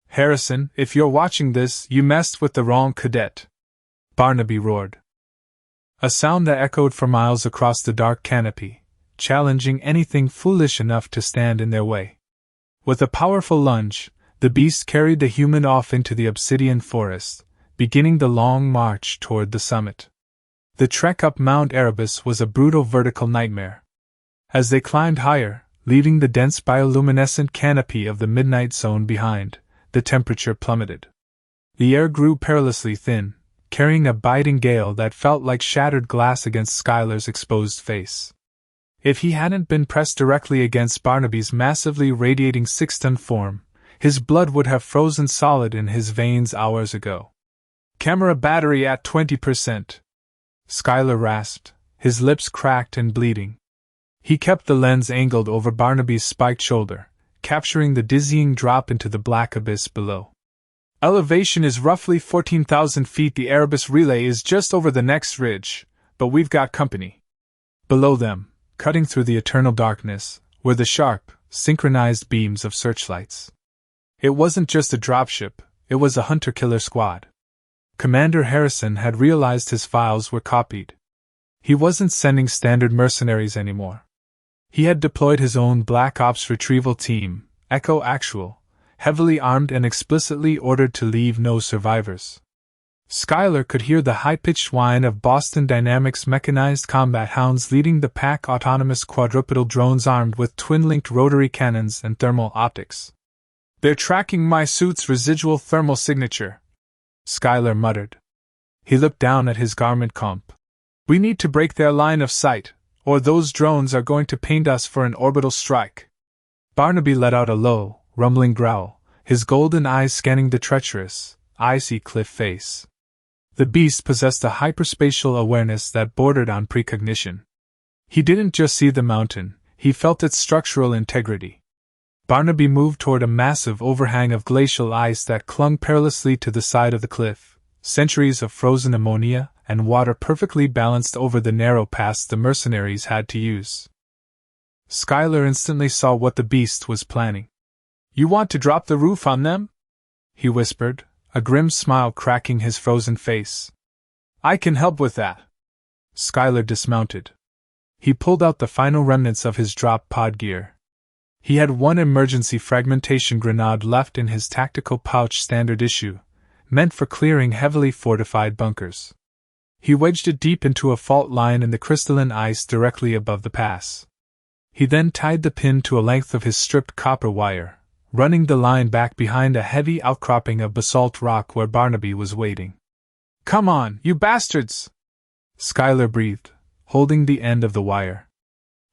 Speaker 1: Harrison, if you're watching this, you messed with the wrong cadet," Barnaby roared. A sound that echoed for miles across the dark canopy, challenging anything foolish enough to stand in their way. With a powerful lunge, the beast carried the human off into the obsidian forest, beginning the long march toward the summit. The trek up Mount Arabus was a brutal vertical nightmare. As they climbed higher, leaving the dense bioluminescent canopy of the midnight zone behind, the temperature plummeted. The air grew perilously thin, carrying a biting gale that felt like shattered glass against Skylar's exposed face. If he hadn't been pressed directly against Barnaby's massively radiating 6-ton form, his blood would have frozen solid in his veins hours ago. "Camera battery at 20%. Skylar rasped, his lips cracked and bleeding. He kept the lens angled over Barnaby's spiked shoulder, capturing the dizzying drop into the black abyss below. "Elevation is roughly 14,000 feet. The Arabus relay is just over the next ridge, but we've got company." Below them, cutting through the eternal darkness, were the sharp, synchronized beams of searchlights. It wasn't just a dropship, it was a hunter-killer squad. Commander Harrison had realized his files were copied. He wasn't sending standard mercenaries anymore. He had deployed his own Black Ops retrieval team, Echo Actual, heavily armed and explicitly ordered to leave no survivors. Skylar could hear the high-pitched whine of Boston Dynamics mechanized combat hounds leading the pack autonomous quadrupedal drones armed with twin-linked rotary cannons and thermal optics. "They're tracking my suit's residual thermal signature," Skylar muttered. He looked down at his garment comp. "We need to break their line of sight, or those drones are going to paint us for an orbital strike." Barnaby let out a low, rumbling growl, his golden eyes scanning the treacherous, icy cliff face. The beast possessed a hyperspatial awareness that bordered on precognition. He didn't just see the mountain, he felt its structural integrity. Barnaby moved toward a massive overhang of glacial ice that clung perilously to the side of the cliff, centuries of frozen ammonia and water perfectly balanced over the narrow paths the mercenaries had to use. Skylar instantly saw what the beast was planning. "You want to drop the roof on them?" he whispered, a grim smile cracking his frozen face. "I can help with that." Skylar dismounted. He pulled out the final remnants of his drop pod gear. He had one emergency fragmentation grenade left in his tactical pouch standard issue, meant for clearing heavily fortified bunkers. He wedged it deep into a fault line in the crystalline ice directly above the pass. He then tied the pin to a length of his stripped copper wire, running the line back behind a heavy outcropping of basalt rock where Barnaby was waiting. "Come on, you bastards!" Skylar breathed, holding the end of the wire.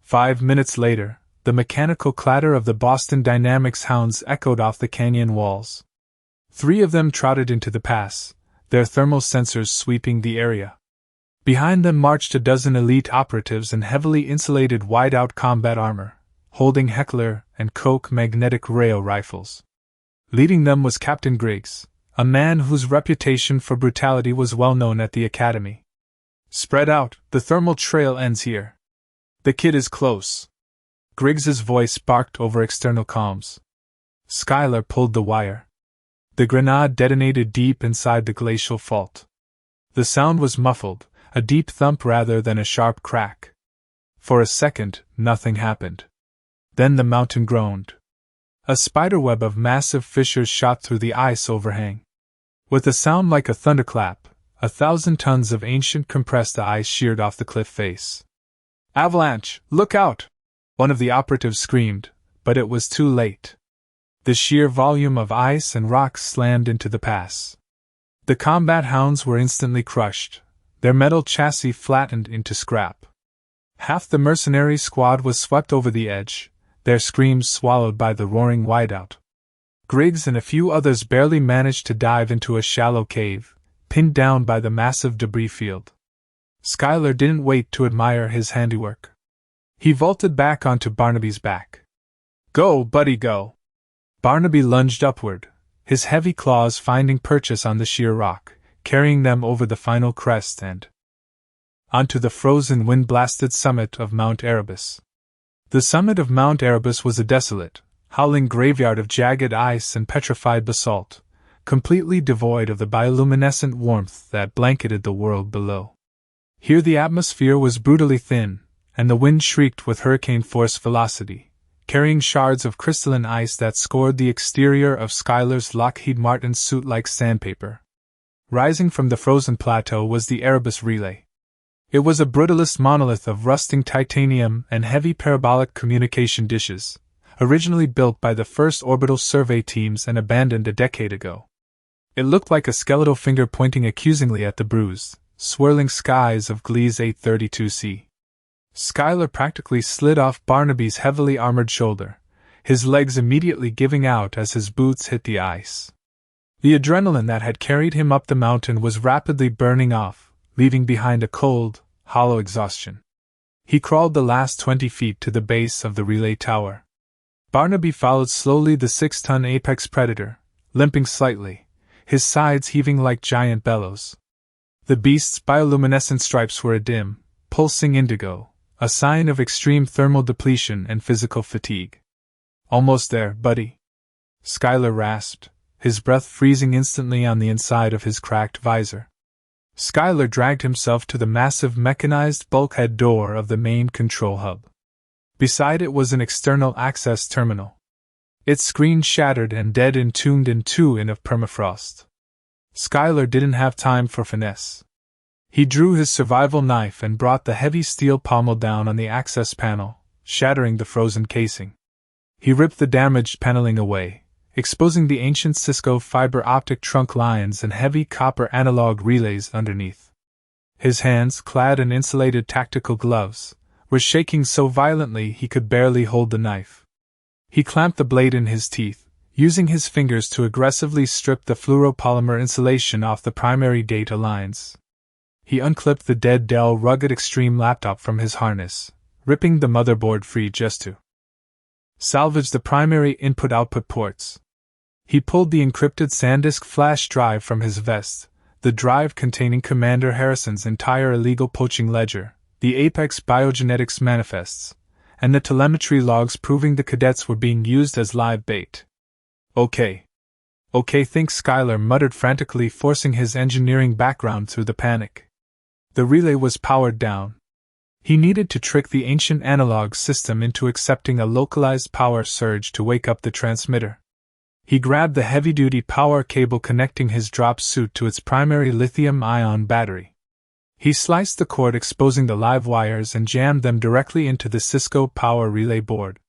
Speaker 1: 5 minutes later, the mechanical clatter of the Boston Dynamics hounds echoed off the canyon walls. 3 of them trotted into the pass, their thermal sensors sweeping the area. Behind them marched a dozen elite operatives in heavily insulated whiteout combat armor, holding Heckler & Koch magnetic rail rifles. Leading them was Captain Griggs, a man whose reputation for brutality was well known at the academy. "Spread out, the thermal trail ends here. The kid is close." Griggs's voice barked over external comms. Skylar pulled the wire. The grenade detonated deep inside the glacial fault. The sound was muffled, a deep thump rather than a sharp crack. For a second, nothing happened. Then the mountain groaned. A spiderweb of massive fissures shot through the ice overhang. With a sound like a thunderclap, 1,000 tons of ancient compressed ice sheared off the cliff face. "Avalanche! Look out!" one of the operatives screamed, but it was too late. The sheer volume of ice and rocks slammed into the pass. The combat hounds were instantly crushed, their metal chassis flattened into scrap. Half the mercenary squad was swept over the edge, their screams swallowed by the roaring whiteout. Griggs and a few others barely managed to dive into a shallow cave, pinned down by the massive debris field. Skylar didn't wait to admire his handiwork. He vaulted back onto Barnaby's back. "Go, buddy, go!" Barnaby lunged upward, his heavy claws finding purchase on the sheer rock, carrying them over the final crest and onto the frozen wind-blasted summit of Mount Arabus. The summit of Mount Arabus was a desolate, howling graveyard of jagged ice and petrified basalt, completely devoid of the bioluminescent warmth that blanketed the world below. Here the atmosphere was brutally thin, and the wind shrieked with hurricane-force velocity, carrying shards of crystalline ice that scored the exterior of Skylar's Lockheed Martin suit like sandpaper. Rising from the frozen plateau was the Arabus relay. It was a brutalist monolith of rusting titanium and heavy parabolic communication dishes, originally built by the first orbital survey teams and abandoned a decade ago. It looked like a skeletal finger pointing accusingly at the bruised, swirling skies of Gliese 832C. Skylar practically slid off Barnaby's heavily armored shoulder, his legs immediately giving out as his boots hit the ice. The adrenaline that had carried him up the mountain was rapidly burning off, leaving behind a cold, hollow exhaustion. He crawled the last 20 feet to the base of the relay tower. Barnaby followed slowly the 6-ton apex predator, limping slightly, his sides heaving like giant bellows. The beast's bioluminescent stripes were a dim, pulsing indigo, a sign of extreme thermal depletion and physical fatigue. "Almost there, buddy," Skylar rasped, his breath freezing instantly on the inside of his cracked visor. Skylar dragged himself to the massive mechanized bulkhead door of the main control hub. Beside it was an external access terminal. Its screen shattered and dead and tuned in 2 in of permafrost. Skylar didn't have time for finesse. He drew his survival knife and brought the heavy steel pommel down on the access panel, shattering the frozen casing. He ripped the damaged paneling away, exposing the ancient Cisco fiber optic trunk lines and heavy copper analog relays underneath. His hands, clad in insulated tactical gloves, were shaking so violently he could barely hold the knife. He clamped the blade in his teeth, using his fingers to aggressively strip the fluoropolymer insulation off the primary data lines. He unclipped the dead Dell Rugged Extreme laptop from his harness, ripping the motherboard free just to salvage the primary input-output ports. He pulled the encrypted SanDisk flash drive from his vest, the drive containing Commander Harrison's entire illegal poaching ledger, the Apex biogenetics manifests, and the telemetry logs proving the cadets were being used as live bait. Okay, thinks Skylar muttered frantically, forcing his engineering background through the panic. The relay was powered down. He needed to trick the ancient analog system into accepting a localized power surge to wake up the transmitter. He grabbed the heavy-duty power cable connecting his drop suit to its primary lithium-ion battery. He sliced the cord, exposing the live wires, and jammed them directly into the Cisco power relay board.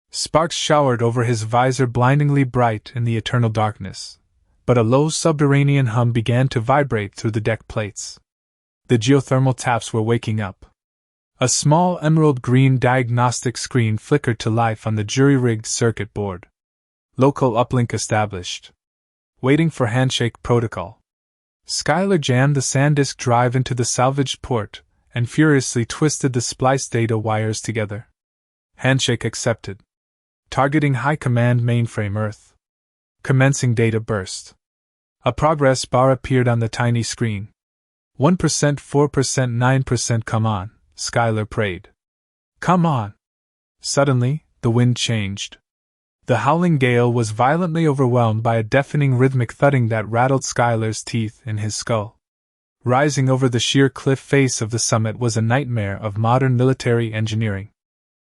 Speaker 1: Sparks showered over his visor, blindingly bright in the eternal darkness, but a low subterranean hum began to vibrate through the deck plates. The geothermal taps were waking up. A small emerald-green diagnostic screen flickered to life on the jury-rigged circuit board. Local uplink established. Waiting for handshake protocol. Skylar jammed the SanDisk drive into the salvaged port and furiously twisted the spliced data wires together. Handshake accepted. Targeting High Command mainframe Earth. Commencing data burst. A progress bar appeared on the tiny screen. 1%, 4%, 9%. Come on, Skylar prayed. Come on. Suddenly, the wind changed. The howling gale was violently overwhelmed by a deafening rhythmic thudding that rattled Skylar's teeth in his skull. Rising over the sheer cliff face of the summit was a nightmare of modern military engineering.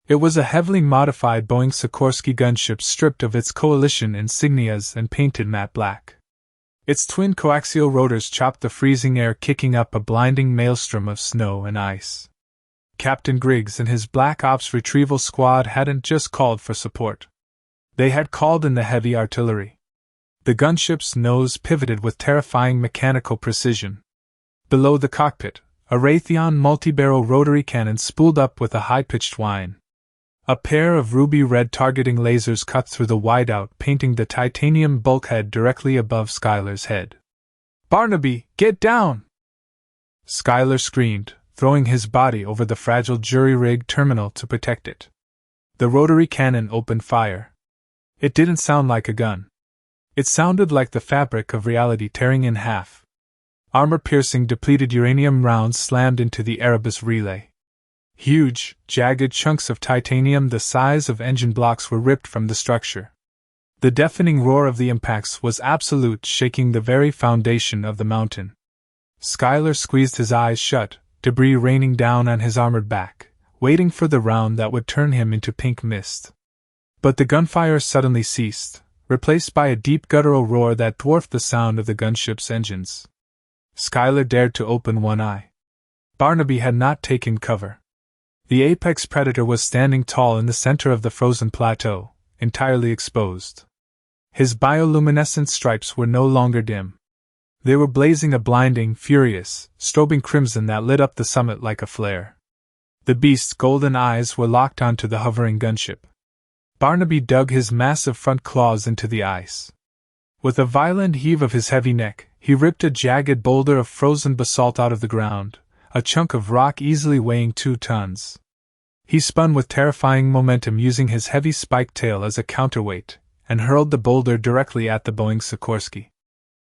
Speaker 1: It was a heavily modified Boeing Sikorsky gunship stripped of its coalition insignias and painted matte black. Its twin coaxial rotors chopped the freezing air, kicking up a blinding maelstrom of snow and ice. Captain Griggs and his Black Ops retrieval squad hadn't just called for support. They had called in the heavy artillery. The gunship's nose pivoted with terrifying mechanical precision. Below the cockpit, a Raytheon multi-barrel rotary cannon spooled up with a high-pitched whine. A pair of ruby-red targeting lasers cut through the whiteout, painting the titanium bulkhead directly above Skylar's head. "Barnaby, get down!" Skylar screamed, throwing his body over the fragile jury-rig terminal to protect it. The rotary cannon opened fire. It didn't sound like a gun. It sounded like the fabric of reality tearing in half. Armor-piercing depleted uranium rounds slammed into the Arabus relay. Huge, jagged chunks of titanium the size of engine blocks were ripped from the structure. The deafening roar of the impacts was absolute, shaking the very foundation of the mountain. Skylar squeezed his eyes shut, debris raining down on his armored back, waiting for the round that would turn him into pink mist. But the gunfire suddenly ceased, replaced by a deep guttural roar that dwarfed the sound of the gunship's engines. Skylar dared to open one eye. Barnaby had not taken cover. The apex predator was standing tall in the center of the frozen plateau, entirely exposed. His bioluminescent stripes were no longer dim. They were blazing a blinding, furious, strobing crimson that lit up the summit like a flare. The beast's golden eyes were locked onto the hovering gunship. Barnaby dug his massive front claws into the ice. With a violent heave of his heavy neck, he ripped a jagged boulder of frozen basalt out of the ground, a chunk of rock easily weighing 2 tons. He spun with terrifying momentum, using his heavy spiked tail as a counterweight, and hurled the boulder directly at the Boeing Sikorsky.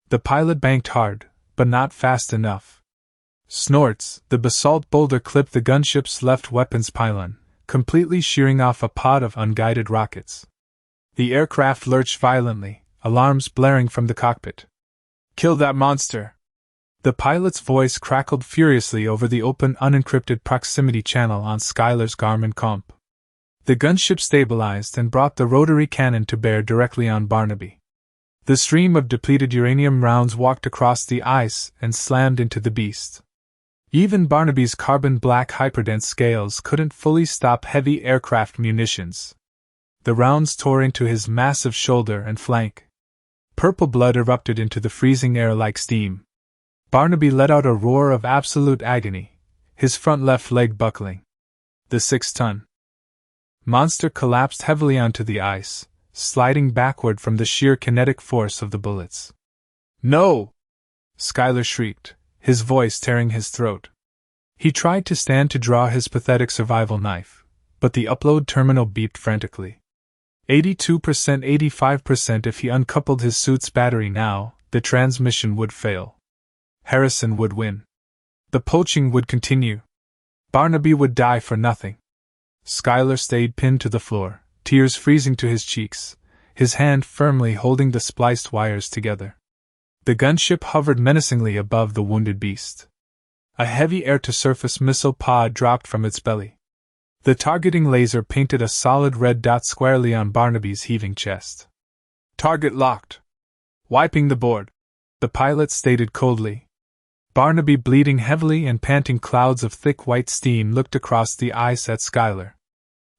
Speaker 1: The pilot banked hard, but not fast enough. Snorts, the basalt boulder clipped the gunship's left weapons pylon, completely shearing off a pod of unguided rockets. The aircraft lurched violently, alarms blaring from the cockpit. "Kill that monster!" The pilot's voice crackled furiously over the open, unencrypted proximity channel on Skylar's Garmin comp. The gunship stabilized and brought the rotary cannon to bear directly on Barnaby. The stream of depleted uranium rounds walked across the ice and slammed into the beast. Even Barnaby's carbon-black hyperdense scales couldn't fully stop heavy aircraft munitions. The rounds tore into his massive shoulder and flank. Purple blood erupted into the freezing air like steam. Barnaby let out a roar of absolute agony, his front left leg buckling. The 6-ton monster collapsed heavily onto the ice, sliding backward from the sheer kinetic force of the bullets. "No!" Skylar shrieked, his voice tearing his throat. He tried to stand to draw his pathetic survival knife, but the upload terminal beeped frantically. 82%, 85%. If he uncoupled his suit's battery now, the transmission would fail. Harrison would win. The poaching would continue. Barnaby would die for nothing. Skylar stayed pinned to the floor, tears freezing to his cheeks, his hand firmly holding the spliced wires together. The gunship hovered menacingly above the wounded beast. A heavy air-to-surface missile pod dropped from its belly. The targeting laser painted a solid red dot squarely on Barnaby's heaving chest. "Target locked. Wiping the board," the pilot stated coldly. Barnaby, bleeding heavily and panting clouds of thick white steam, looked across the ice at Skylar.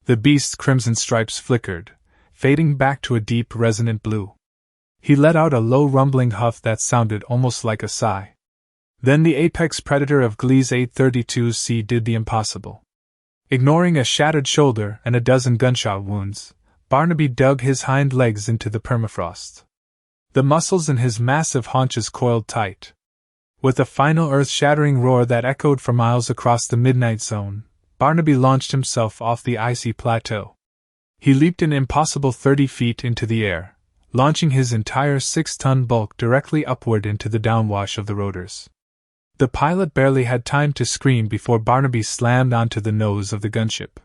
Speaker 1: The beast's crimson stripes flickered, fading back to a deep, resonant blue. He let out a low rumbling huff that sounded almost like a sigh. Then the apex predator of Gliese 832C did the impossible. Ignoring a shattered shoulder and a dozen gunshot wounds, Barnaby dug his hind legs into the permafrost. The muscles in his massive haunches coiled tight. With a final earth-shattering roar that echoed for miles across the midnight zone, Barnaby launched himself off the icy plateau. He leaped an impossible 30 feet into the air, launching his entire 6-ton bulk directly upward into the downwash of the rotors. The pilot barely had time to scream before Barnaby slammed onto the nose of the gunship.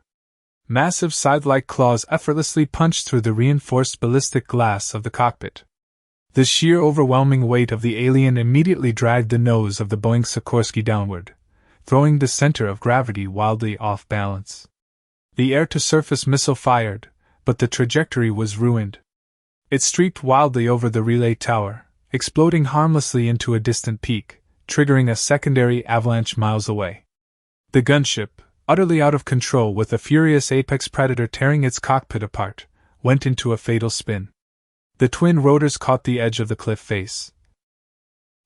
Speaker 1: Massive scythe-like claws effortlessly punched through the reinforced ballistic glass of the cockpit. The sheer overwhelming weight of the alien immediately dragged the nose of the Boeing Sikorsky downward, throwing the center of gravity wildly off balance. The air-to-surface missile fired, but the trajectory was ruined. It streaked wildly over the relay tower, exploding harmlessly into a distant peak, triggering a secondary avalanche miles away. The gunship, utterly out of control with a furious apex predator tearing its cockpit apart, went into a fatal spin. The twin rotors caught the edge of the cliff face,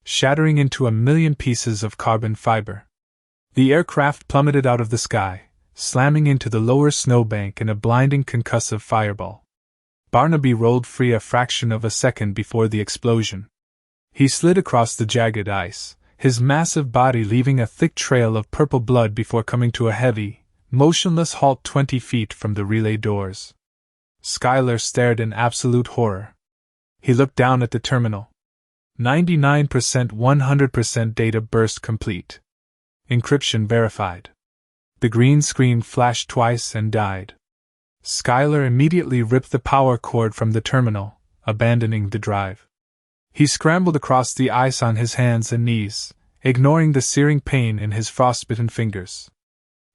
Speaker 1: shattering into a million pieces of carbon fiber. The aircraft plummeted out of the sky, slamming into the lower snowbank in a blinding concussive fireball. Barnaby rolled free a fraction of a second before the explosion. He slid across the jagged ice, his massive body leaving a thick trail of purple blood before coming to a heavy, motionless halt 20 feet from the relay doors. Schuyler stared in absolute horror. He looked down at the terminal. 99% 100% data burst complete. Encryption verified. The green screen flashed twice and died. Schuyler immediately ripped the power cord from the terminal, abandoning the drive. He scrambled across the ice on his hands and knees, ignoring the searing pain in his frostbitten fingers.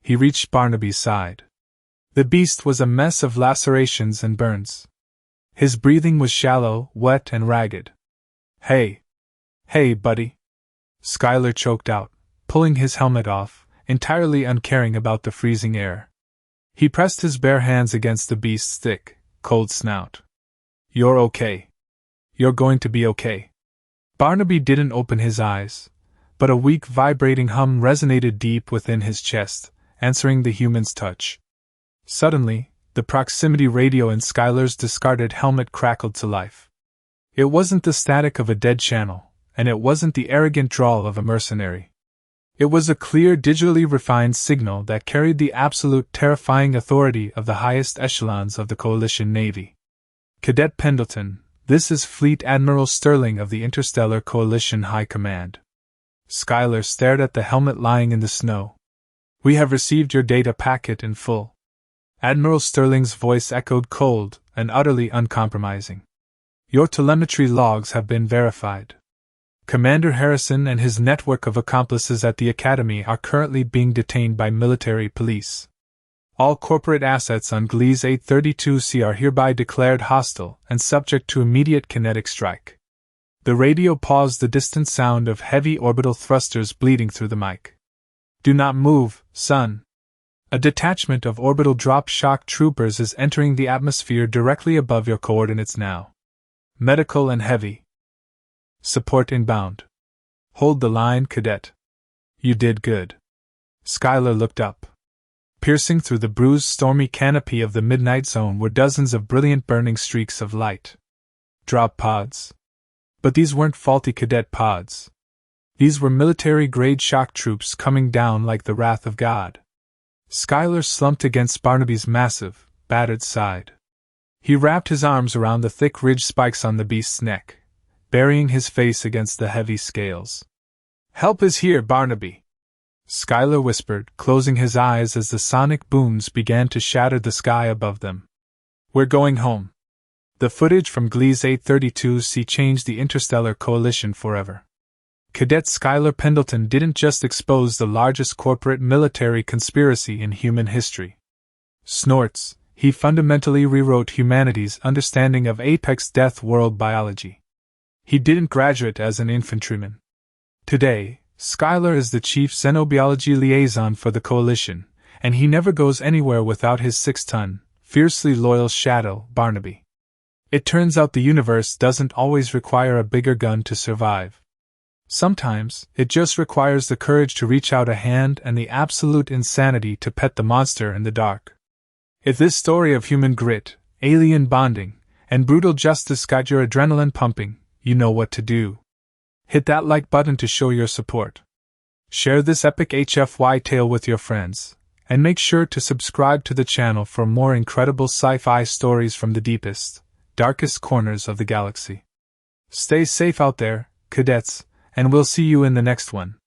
Speaker 1: He reached Barnaby's side. The beast was a mess of lacerations and burns. His breathing was shallow, wet, and ragged. Hey, buddy," Schuyler choked out, pulling his helmet off, entirely uncaring about the freezing air. He pressed his bare hands against the beast's thick, cold snout. "You're okay. You're going to be okay." Barnaby didn't open his eyes, but a weak vibrating hum resonated deep within his chest, answering the human's touch. Suddenly, the proximity radio in Schuyler's discarded helmet crackled to life. It wasn't the static of a dead channel, and it wasn't the arrogant drawl of a mercenary. It was a clear, digitally refined signal that carried the absolute terrifying authority of the highest echelons of the Coalition Navy. "Cadet Pendleton, this is Fleet Admiral Sterling of the Interstellar Coalition High Command." Schuyler stared at the helmet lying in the snow. "We have received your data packet in full." Admiral Sterling's voice echoed cold and utterly uncompromising. "Your telemetry logs have been verified. Commander Harrison and his network of accomplices at the Academy are currently being detained by military police. All corporate assets on Gliese 832C are hereby declared hostile and subject to immediate kinetic strike." The radio paused, the distant sound of heavy orbital thrusters bleeding through the mic. "Do not move, son. A detachment of orbital drop shock troopers is entering the atmosphere directly above your coordinates now. Medical and heavy support inbound. Hold the line, Cadet. You did good." Schuyler looked up. Piercing through the bruised, stormy canopy of the midnight zone were dozens of brilliant burning streaks of light. Drop pods. But these weren't faulty cadet pods. These were military-grade shock troops coming down like the wrath of God. Schuyler slumped against Barnaby's massive, battered side. He wrapped his arms around the thick ridge spikes on the beast's neck, burying his face against the heavy scales. "Help is here, Barnaby," Schuyler whispered, closing his eyes as the sonic booms began to shatter the sky above them. "We're going home." The footage from Gliese 832C changed the Interstellar Coalition forever. Cadet Schuyler Pendleton didn't just expose the largest corporate military conspiracy in human history. Snorts, he fundamentally rewrote humanity's understanding of apex Deathworld biology. He didn't graduate as an infantryman. Today, Schuyler is the chief xenobiology liaison for the Coalition, and he never goes anywhere without his 6-ton, fiercely loyal shadow, Barnaby. It turns out the universe doesn't always require a bigger gun to survive. Sometimes, it just requires the courage to reach out a hand and the absolute insanity to pet the monster in the dark. If this story of human grit, alien bonding, and brutal justice got your adrenaline pumping, you know what to do. Hit that like button to show your support. Share this epic HFY tale with your friends, and make sure to subscribe to the channel for more incredible sci-fi stories from the deepest, darkest corners of the galaxy. Stay safe out there, cadets, and we'll see you in the next one.